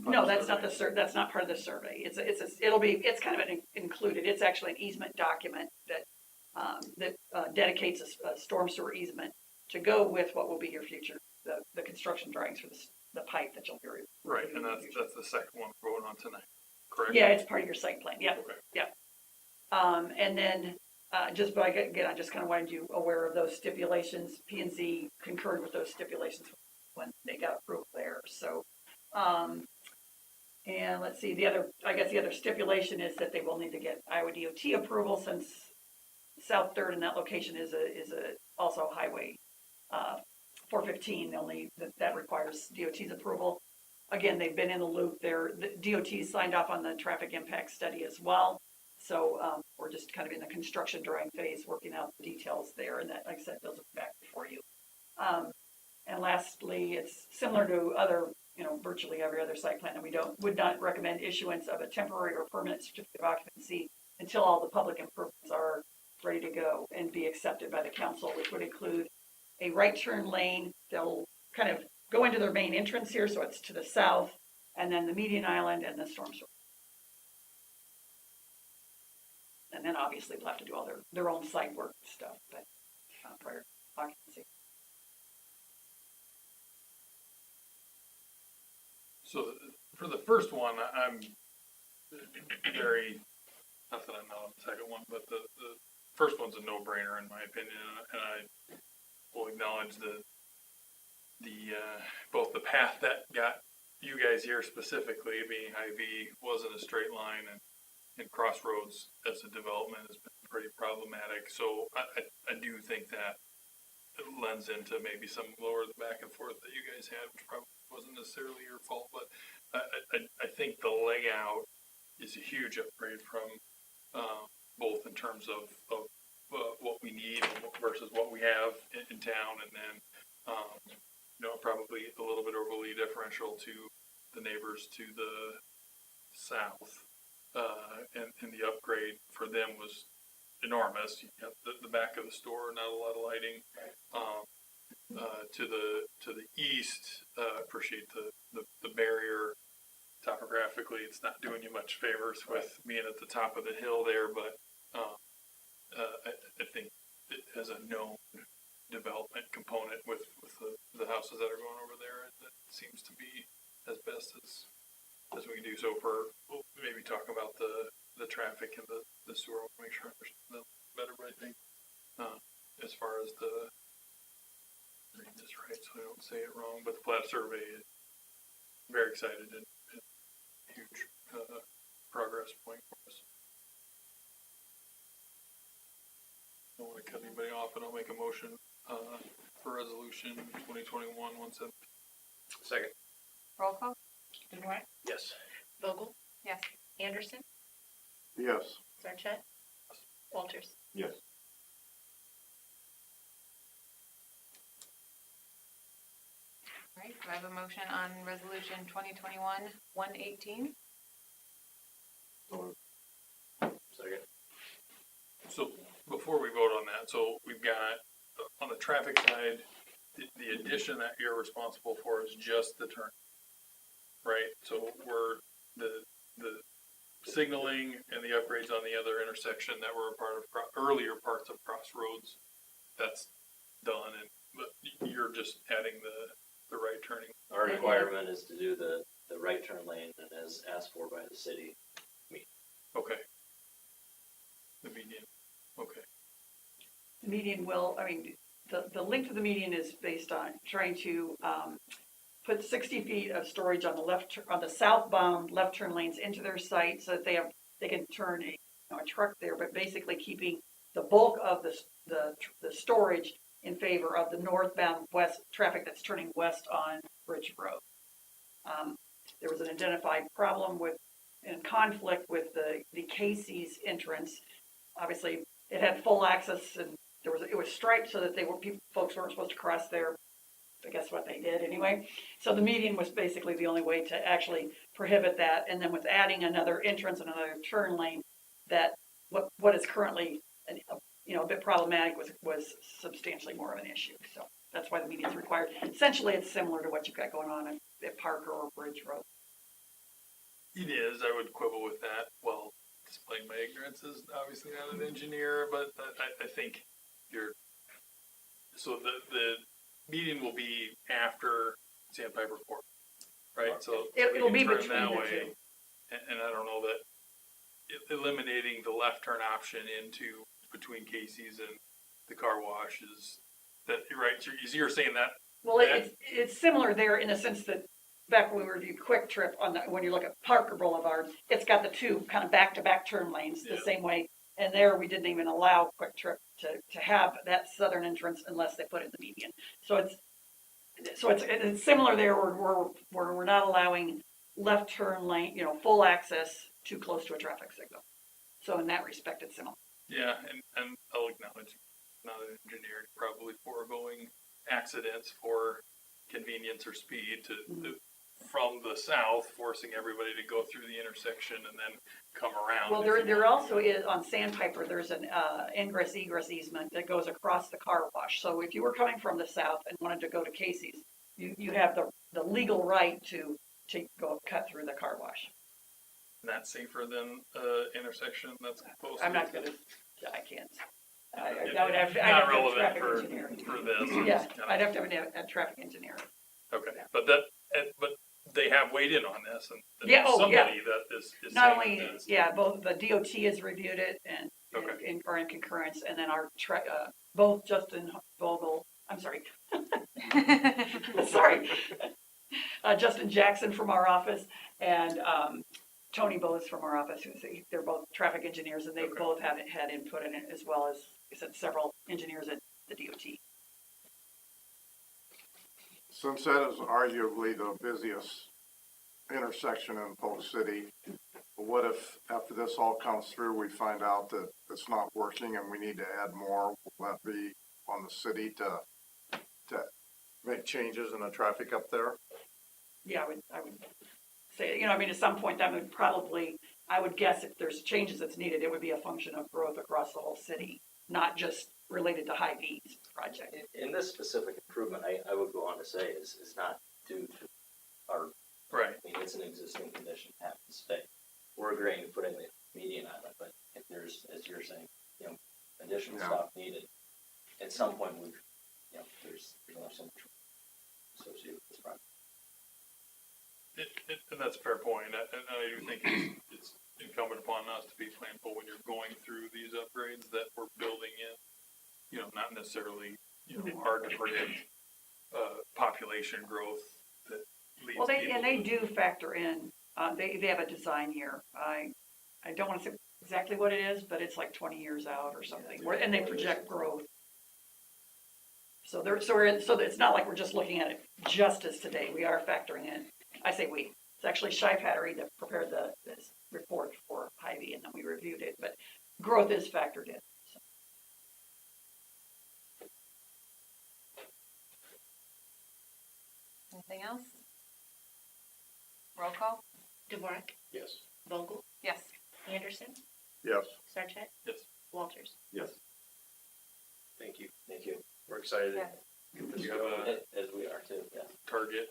No, that's not that's not part of the survey. It's kind of included. It's actually an easement document that dedicates a storm sewer easement to go with what will be your future, the construction drawings for the pipe that you'll be right, and that's the second one we're going on tonight, correct? Yeah, it's part of your site plan. Yeah, okay. Yeah. And then I just kind of wanted you aware of those stipulations. P&Z concurred with those stipulations when they got approval there. So, and let's see, the other stipulation is that they will need to get Iowa DOT approval, since South 3rd in that location is also Highway 415. That requires DOT's approval. Again, they've been in the loop there. The DOT signed off on the traffic impact study as well. So we're just kind of in the construction drawing phase, working out the details there. And that, like I said, those will be back before you. And lastly, it's similar to virtually every other site plan that we would not recommend issuance of a temporary or permanent certificate of occupancy until all the public improvements are ready to go and be accepted by the council, which would include a right turn lane that'll kind of go into their main entrance here, so it's to the south, and then the median island and the storm sewer. And then obviously they'll have to do all their own site work stuff, but prior occupancy. So for the first one, I'm very, not that I'm not on the second one, but the first one's a no-brainer in my opinion, and I will acknowledge both the path that got you guys here specifically, being Hy-Vee, wasn't a straight line, and Crossroads as a development has been pretty problematic. So I do think that it lends into maybe some lower the back and forth that you guys had, which probably wasn't necessarily your fault, but I think the layout is a huge upgrade from both in terms of what we need versus what we have in town, and then probably a little bit overly differential to the neighbors to the south, and the upgrade for them was enormous. You got the back of the store, not a lot of lighting. To the east, appreciate the barrier. Topographically, it's not doing you much favors with being at the top of the hill there, but I think it has a known development component with the houses that are going over there. That seems to be as best as we can do. So we'll maybe talk about the traffic and the sewer, we'll make sure I understand that better, but I think as far as read this right so I don't say it wrong, but the plat survey is very excited and huge progress point for us. I don't want to cut anybody off, and I'll make a motion for resolution 2021-17. Second. Roll call? Benoit, Yes. Vogel, Yes. Anderson, Yes. Sarchet, Walters. Yes. All right, do I have a motion on resolution 2021-118? Second. So before we vote on that, so we've got on the traffic side, the addition that you're responsible for is just the turn, right? So we're the signaling and the upgrades on the other intersection that were a part of earlier parts of Crossroads, that's done, but you're just adding the right turning. Our requirement is to do the right turn lane and as asked for by the city. Okay. The median, okay. The median the length of the median is based on trying to put 60 feet of storage on the southbound left turn lanes into their site so that they can turn a truck there, but basically keeping the bulk of the storage in favor of the northbound west traffic that's turning west on Bridge Road. There was an identified problem in conflict with the Casey's entrance. Obviously, it had full access, and it was striped so that folks weren't supposed to cross there. But guess what, they did anyway. So the median was basically the only way to actually prohibit that. And then with adding another entrance and another turn lane, that what is currently a bit problematic was substantially more of an issue. So that's why the median is required. Essentially, it's similar to what you've got going on at Parker or Bridge Road. It is. I would quibble with that. Well, displaying my ignorance as obviously not an engineer, but I think so the median will be after Sandpiper Court, right? So it'll be turn between that the way, two. and I don't know that eliminating the left turn option into between Casey's and the car wash is that right? So you're saying that? Well, it's similar there in the sense that back when we reviewed Quick Trip when you look at Parker Boulevard, it's got the two kind of back-to-back turn lanes the same way. And there we didn't even allow Quick Trip to have that southern entrance unless they put it in the median. So it's similar there where we're not allowing left turn lane, full access too close to a traffic signal. So in that respect, it's similar. Yeah, and I'll acknowledge, not an engineer, probably foregoing accidents for convenience or speed from the south, forcing everybody to go through the intersection and then come around. Well, there also is, on Sandpiper, there's an ingress-egress easement that goes across the car wash. So if you were coming from the south and wanted to go to Casey's, you have the legal right to go cut through the car wash. not safer than, intersection that's close to? I'm not gonna, I can't. I It- would have, it's I'd have not to have a relevant traffic for, engineer. for this. Yeah, It's kinda- I'd have to have a traffic engineer. Okay, but that, but they have weighed in on this, and Yeah, there's oh, yeah. somebody that is Not saying only, this. yeah, both the DOT has reviewed it and, Okay. or in concurrence, and then our both Justin Vogel, I'm sorry. Sorry. Justin Jackson from our office and, Tony Bose from our office, they're both traffic engineers, and they Okay. both have had input in it, as well as, I said, several engineers at the DOT. Since that is arguably the busiest intersection in Polk City, what if after this all comes through, we find out that it's not working and we need to add more? Will that be on the city to make changes in the traffic up there? Yeah, I would say, I mean, at some point, that would probably, I would guess if there's changes that's needed, it would be a function of growth across the whole city, not just related to High V's project. In this specific improvement, I would go on to say is not due to our, Right. I mean, it's an existing condition, happens to stay. We're agreeing to put in the median on it, but if there's, as you're saying, additional Yeah. stuff needed, at some point there's only so much associated with this project. And that's a fair point, and I do think it's incumbent upon us to be planful when you're going through these upgrades that we're building in, not necessarily, hard to predict, population growth that leads Well, people. they do factor in, they have a design year. I don't want to say exactly what it is, but it's like 20 years out or something, and they project growth. So it's not like we're just looking at it just as today. We are factoring in. I say we. It's actually Shy Pattery that prepared this report for Hy-Vee, and then we reviewed it. But growth is factored in. So. Anything else? Roll call? Dvorak, Yes. Vogel, Yes. Anderson, Yes. Sarchet, Yes. Walters. Yes. Thank you. Thank you. We're excited. Yes. to get this You have going. As we are too, yeah. Target,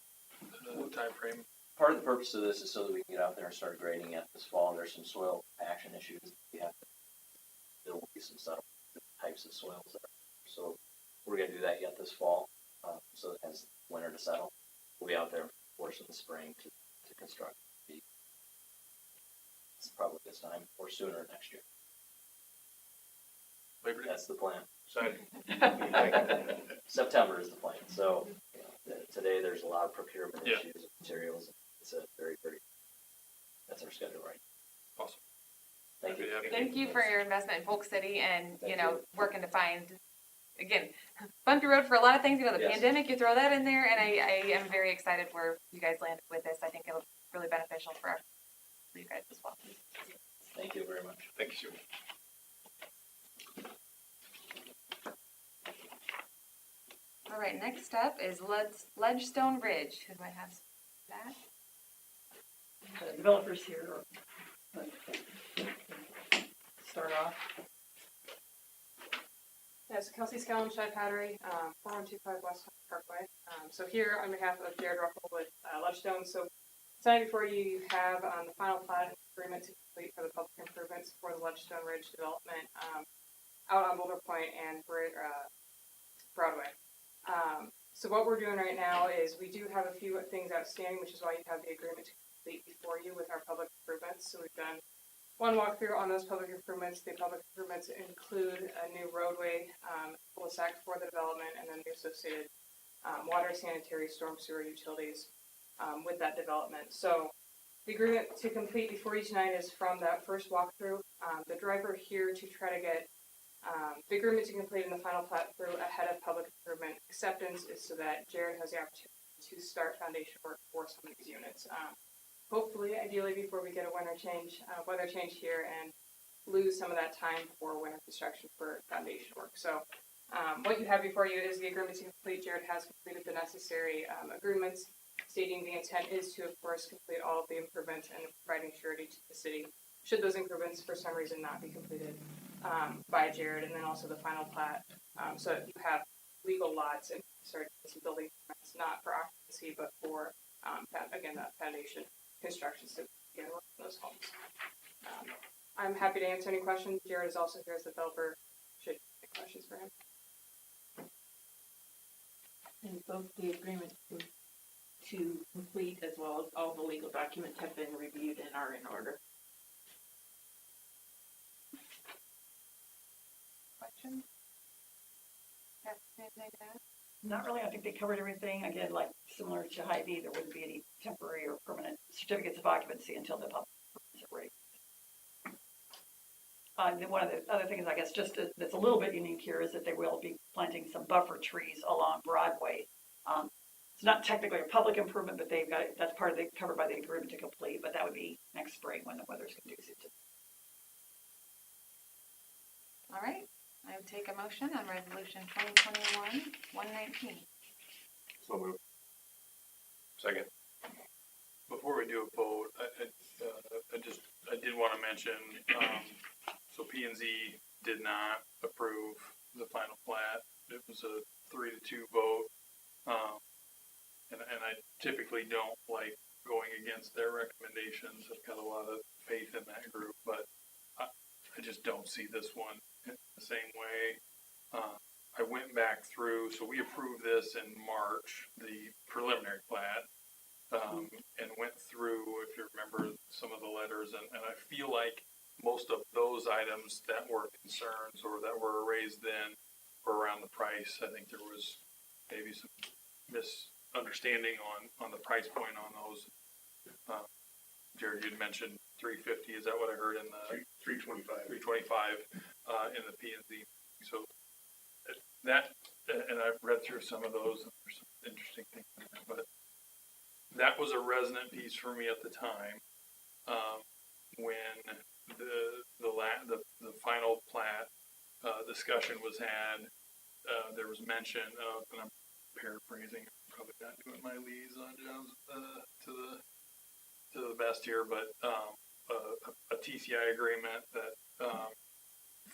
timeframe. Part of the purpose of this is so that we can get out there and start grading it this fall. There's some soil action issues. We have to, there will be some subtle types of soils there. So we're gonna do that yet this fall, so that as winter to settle, we'll be out there of course in the spring to construct. It's probably this time or sooner next year. Labor Day. That's the plan. Excited. September is the plan. So today there's a lot of procurement Yeah. issues of materials. It's a very, that's our schedule right. Awesome. Thank you. Happy to Thank you for your investment in Polk City and, Thank you. working to find, again, bumpy road for a lot of things, the Yes. pandemic, you throw that in there, and I am very excited where you guys landed with this. I think it'll be really beneficial for you guys as well. Thank you very much. Thank you, Sue. All right, next up is Ledgestone Ridge. Who might have that? The developers here start off. Yeah, so Kelsey Scallon, Shy Pattery, 4125 West Parkway. So here on behalf of Jared Ruffle with Lunchton. So tonight before you have the final plat agreement to complete for the public improvements for the Ledgestone Ridge development out on Boulder Point and Broadway. So what we're doing right now is we do have a few things outstanding, which is why you have the agreement to complete before you with our public improvements. So we've done one walkthrough on those public improvements. The public improvements include a new roadway, cul-de-sac for the development, and then the associated water, sanitary, storm sewer utilities with that development. So the agreement to complete before you tonight is from that first walkthrough. The driver here to try to get the agreement to complete in the final plat through ahead of public improvement acceptance is so that Jared has the opportunity to start foundation work for some of these units. Hopefully, ideally, before we get a weather change here and lose some of that time for winter construction for foundation work. So what you have before you is the agreement to complete. Jared has completed the necessary agreements, stating the intent is to, of course, complete all of the improvements and providing surety to the city should those improvements for some reason not be completed by Jared, and then also the final plat, so that you have legal lots and start some building permits, not for occupancy, but for, again, that foundation construction to get a lot of those homes. I'm happy to answer any questions. Jared is also here as a developer. Should you have any questions for him? And both the agreement to complete as well as all the legal documents have been reviewed and are in order. Questions? Have anything to add? Not really, I think they covered everything, again, like similar to Hy-Vee, there wouldn't be any temporary or permanent certificates of occupancy until the public permits are ready. And then one of the other things, I guess, that's a little bit unique here is that they will be planting some buffer trees along Broadway. It's not technically a public improvement, but they've got, that's part of the, covered by the agreement to complete, but that would be next spring when the weather's conducive to. All right, I would take a motion on resolution 2021-119. So moved. Second. Before we do a vote, I did want to mention, so P and Z did not approve the final plat. It was a 3-2 vote. And I typically don't like going against their recommendations. I've got a lot of faith in that group, but I just don't see this one in the same way. I went back through, so we approved this in March, the preliminary plat, and went through, if you remember, some of the letters, and I feel like most of those items that were concerns or that were raised then were around the price. I think there was maybe some misunderstanding on the price point on those. Jared, you'd mentioned 350. Is that what I heard in the 325? 325 in the P and Z. So that, and I've read through some of those, and there's some interesting things in there, but that was a resonant piece for me at the time. When the final plat discussion was had, there was mention of, and I'm paraphrasing, probably not doing my liaison jobs to the best here, but a TCI agreement that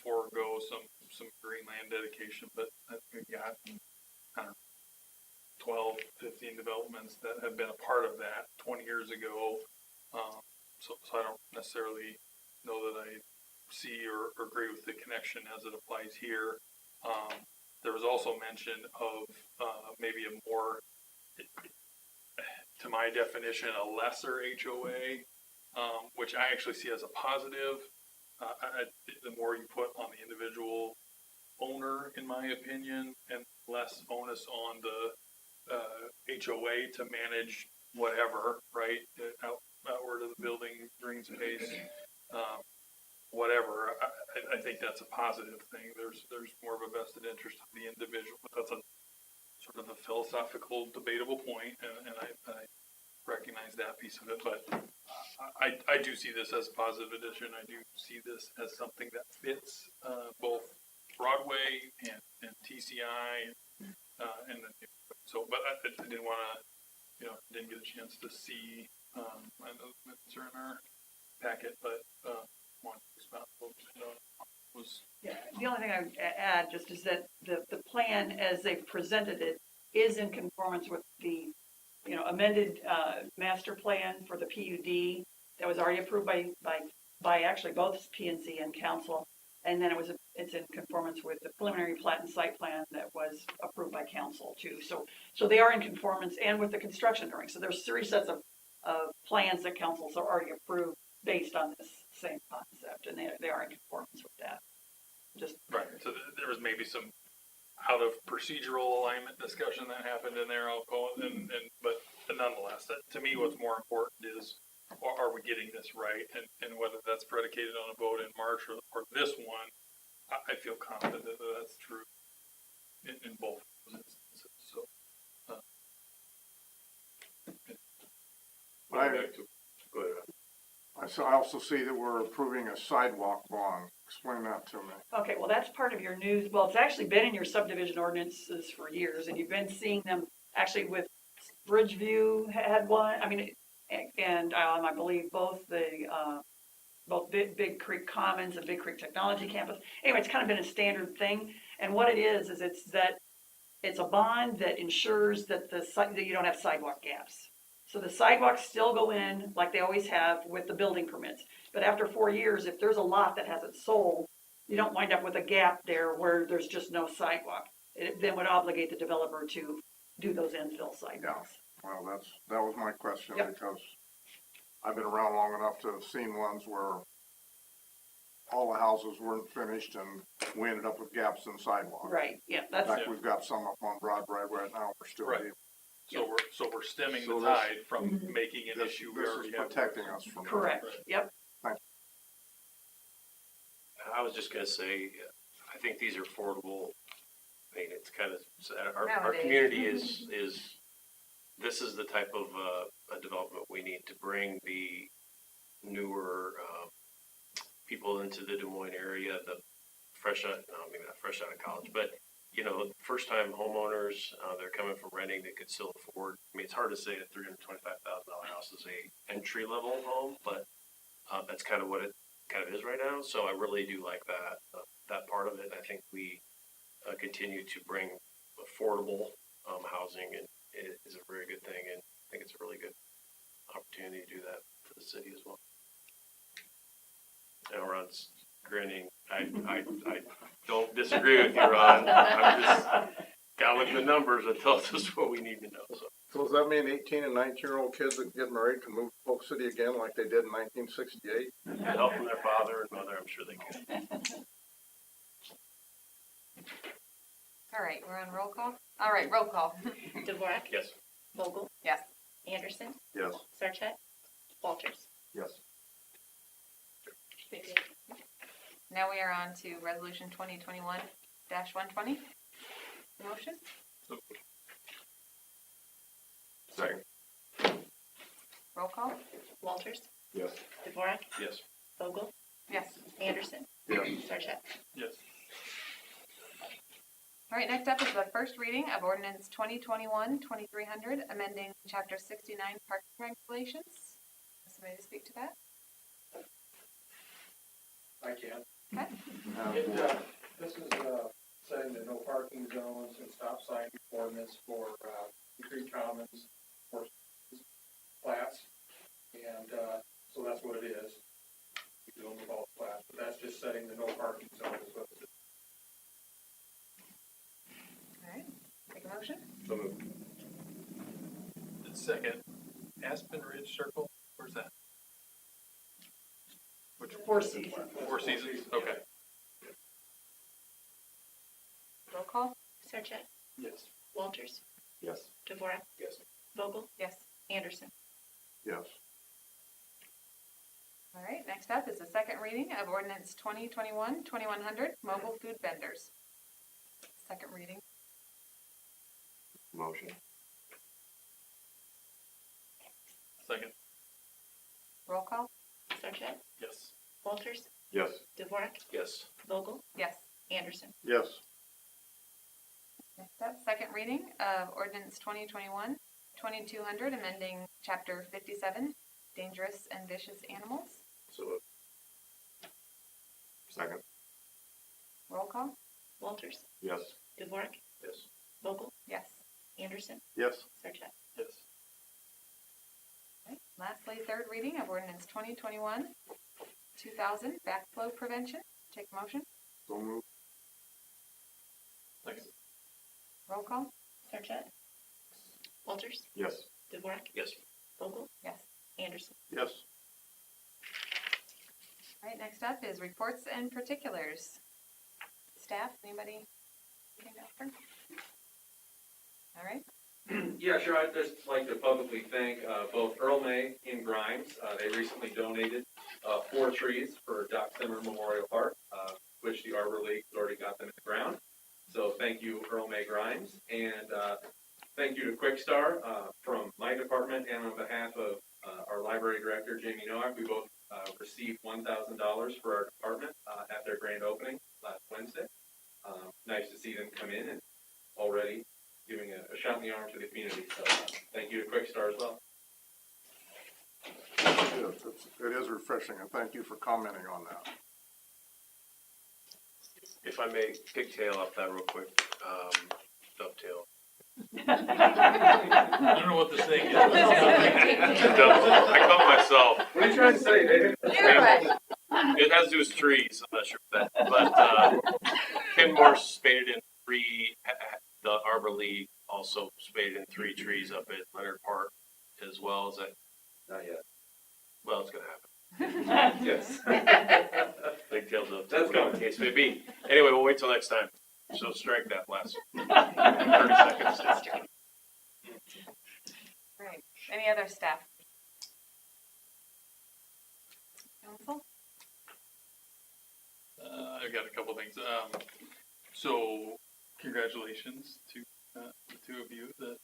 forego some green land dedication, but I think we got, I don't know, 12, 15 developments that have been a part of that 20 years ago. So I don't necessarily know that I see or agree with the connection as it applies here. There was also mention of maybe a more, to my definition, a lesser HOA, which I actually see as a positive. The more you put on the individual owner, in my opinion, and less onus on the HOA to manage whatever, right, outward of the building, green space, whatever. I think that's a positive thing. There's more of a vested interest of the individual, but that's a sort of a philosophical, debatable point, and I recognize that piece of it. But I do see this as a positive addition. I do see this as something that fits both Broadway and TCI, and then so. But I didn't want to, didn't get a chance to see. I know it's in our packet, but wanted to expound a little bit on was. Yeah, the only thing I would add just is that the plan as they've presented it is in conformance with the, amended master plan for the PUD that was already approved by actually both P&Z and council. And then it's in conformance with the preliminary plat and site plan that was approved by council too. So they are in conformance and with the construction drawing. So there's 3 sets of plans that councils are already approved based on this same concept, and they are in conformance with that. Just right. So there was maybe some out of procedural alignment discussion that happened in there, I'll call it, but nonetheless, to me, what's more important is, are we getting this right, and whether that's predicated on a vote in March or this one, I feel confident that that's true in both those instances. So, go ahead. I also see that we're approving a sidewalk bond. Explain that to me. okay, well, that's part of your news. Well, it's actually been in your subdivision ordinances for years, and you've been seeing them actually with Bridgeview had one. I mean, and I believe both Big Creek Commons and Big Creek Technology Campus. Anyway, it's kind of been a standard thing. And what it is it's a bond that ensures that that you don't have sidewalk gaps. So the sidewalks still go in like they always have with the building permits. But after 4 years, if there's a lot that hasn't sold, you don't wind up with a gap there where there's just no sidewalk. It then would obligate the developer to do those infill sidewalks. Well, that was my question, Yep. because I've been around long enough to have seen ones where all the houses weren't finished and we ended up with gaps in sidewalks. Right, yeah, In that's, fact, we've got some up on Broadway right now, we're still Right. dealing. So we're stemming So the this- tide from Mhm. making an This issue we this already is have. protecting us from. correct, yep. I was just gonna say, I think these are affordable. I mean, it's kind of, our Nowadays. community is, this is the type of, a development we need to bring the newer, people into the Des Moines area, the fresh out, no, maybe not fresh out of college, but, you know, first time homeowners, they're coming from renting, they could still afford. I mean, it's hard to say a $325,000 house is a entry level home, but, that's kind of what it kind of is right now. So I really do like that part of it. I think we continue to bring affordable housing, and it is a very good thing. And I think it's a really good opportunity to do that for the city as well. And Ron's grinning. I don't disagree with you, Ron. I'm just gotta look at the numbers that tells us what we need to know. So does that mean 18 and 19-year-old kids that get married can move to Polk City again like they did in 1968? With help from their father and mother, I'm sure they can. All right, we're on roll call. All right, roll call. Dvorak, Yes. Vogel, Yes. Anderson, Yes. Sarchet, Walters. Yes. Now we are on to resolution 2021-120. Motion? Second. Roll call? Walters, Yes. Dvorak, Yes. Vogel, Yes. Anderson, Yes. Sarchet. Yes. All right, next up is the first reading of ordinance 2021-2300, amending chapter 69 parking regulations. Somebody to speak to that? I can. Okay. This is, setting the no parking zones and stop sign ordinance for, Creek Commons, for flats. And, so that's what it is. We do them with all flats, but that's just setting the no parking zone is what it is. All right, take a motion. So moved. The second, Aspen Ridge Circle, where's that? Which? Four Seasons. Four Seasons, okay. Roll call? Sarchet, Yes. Walters, Yes. Dvorak, Yes. Vogel, Yes. Anderson. Yes. All right, next up is the second reading of ordinance 2021-2100, mobile food vendors. Second reading. Motion. Second, Roll call? Sarchet, yes. Walters, Yes. Dvorak, Yes. Vogel, Yes. Anderson. Yes. Next up, second reading of ordinance 2021-2200, amending chapter 57, dangerous and vicious animals. So moved. Second. Roll call? Walters, Yes. Dvorak, Yes. Vogel, Yes. Anderson, Yes. Sarchet. Yes. All right. Lastly, third reading of ordinance 2021-2000, backflow prevention. Take a motion. So moved. Second, Roll call? Sarchet, Walters, Yes. Dvorak, Yes. Vogel, Yes. Anderson. Yes. All right, next up is reports and particulars. Staff, anybody? Anything to offer? All right. Yeah, sure. I'd just like to publicly thank both Earl May and Grimes. They recently donated 4 trees for Doc Zimmer Memorial Park, which the Arbor League has already got them in the ground. So thank you, Earl May Grimes. And thank you to Quickstar from my department and on behalf of our library director, Jamie Nowak. We both received $1,000 for our department at their grand opening last Wednesday. Nice to see them come in and already giving a shot in the arm to the community. So thank you to Quickstar as well. It is refreshing, and thank you for commenting on that. If I may pigtail off that real quick, dovetail. I don't know what this thing is. I call myself. What are you trying to say, David? It has to do with trees, I'm not sure that, but, Kenmore spaded in 3, the Arbor League also spaded in 3 trees up at Leonard Park as well. Is that, Not yet. well, it's gonna happen. Yes. Big tails up. That's whatever coming. the case may be. Anyway, we'll wait till next time. So strike that last 30 seconds. Right. Any other staff? Council? I've got a couple things. So congratulations to the two of you that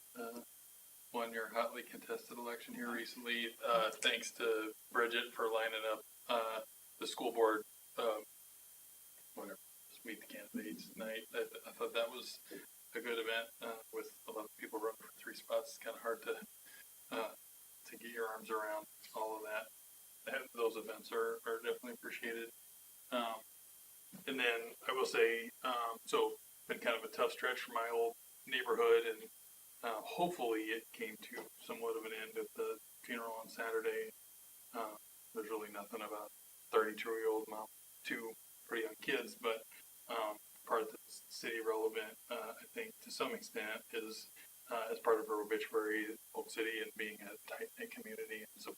won your hotly contested election here recently. Thanks to Bridget for lining up the school board, whatever, just meet the candidates night. I thought that was a good event with a lot of people running for 3 spots. It's kind of hard to get your arms around all of that. Those events are definitely appreciated. And then I will say, so been kind of a tough stretch for my old neighborhood, and hopefully it came to somewhat of an end at the funeral on Saturday. There's really nothing about 32-year-old mom, 2 pretty young kids, but part that's city relevant, I think to some extent, is as part of her obituary, Polk City and being a tight-knit community. And so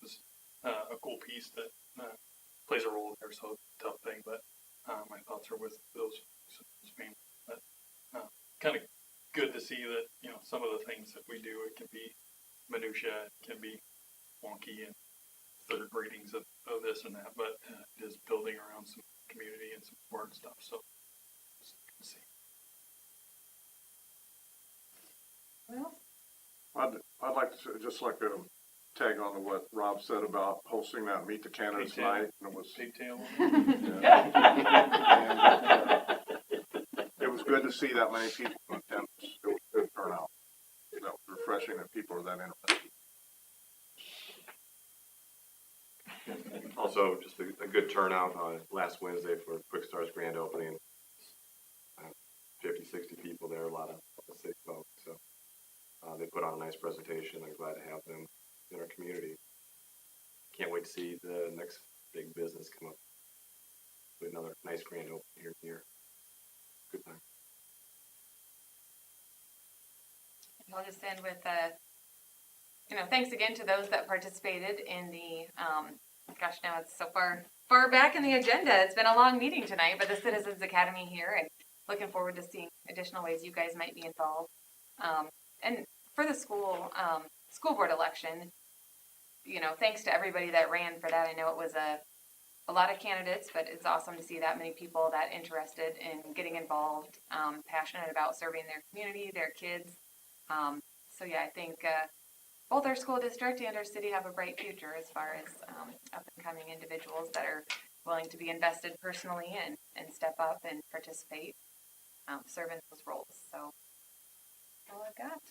it's a cool piece that plays a role there, so it's a tough thing, but my thoughts are with those families. But kind of good to see that, you know, some of the things that we do, it can be minutia, it can be wonky and third ratings of this and that, but it is building around some community and some important stuff. So it's good to see. Well, I'd like to just like to tag on to what Rob said about hosting that Meet the Candidates night. And it was Pigtail. It was good to see that many people in attendance. It was a good turnout. That was refreshing that people are that interested. Also, just a good turnout last Wednesday for Quick Star's grand opening. 50, 60 people there, a lot of city folks. So they put on a nice presentation. I'm glad to have them in our community. Can't wait to see the next big business come up with another nice grand opening here in the year. Good time. I'll just end with thanks again to those that participated in the gosh, now it's so far back in the agenda. It's been a long meeting tonight, but the Citizens Academy here, and looking forward to seeing additional ways you guys might be involved. And for the school board election, thanks to everybody that ran for that. I know it was a lot of candidates, but it's awesome to see that many people that interested in getting involved, passionate about serving their community, their kids. So yeah, I think both our school district and our city have a bright future as far as up and coming individuals that are willing to be invested personally and step up and participate, serve in those roles. So that's all I've got.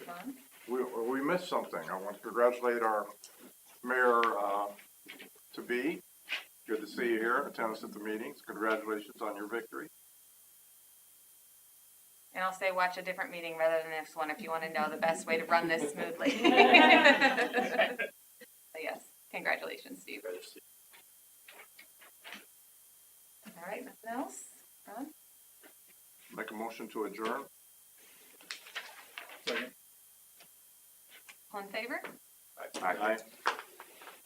John? We missed something. I want to congratulate our mayor to be. Good to see you here, attendance at the meetings. Congratulations on your victory. And I'll say watch a different meeting rather than this one if you want to know the best way to run this smoothly. So yes, congratulations, Steve. All right, nothing else? Ron? Make a motion to adjourn. Second. All in favor? Aye.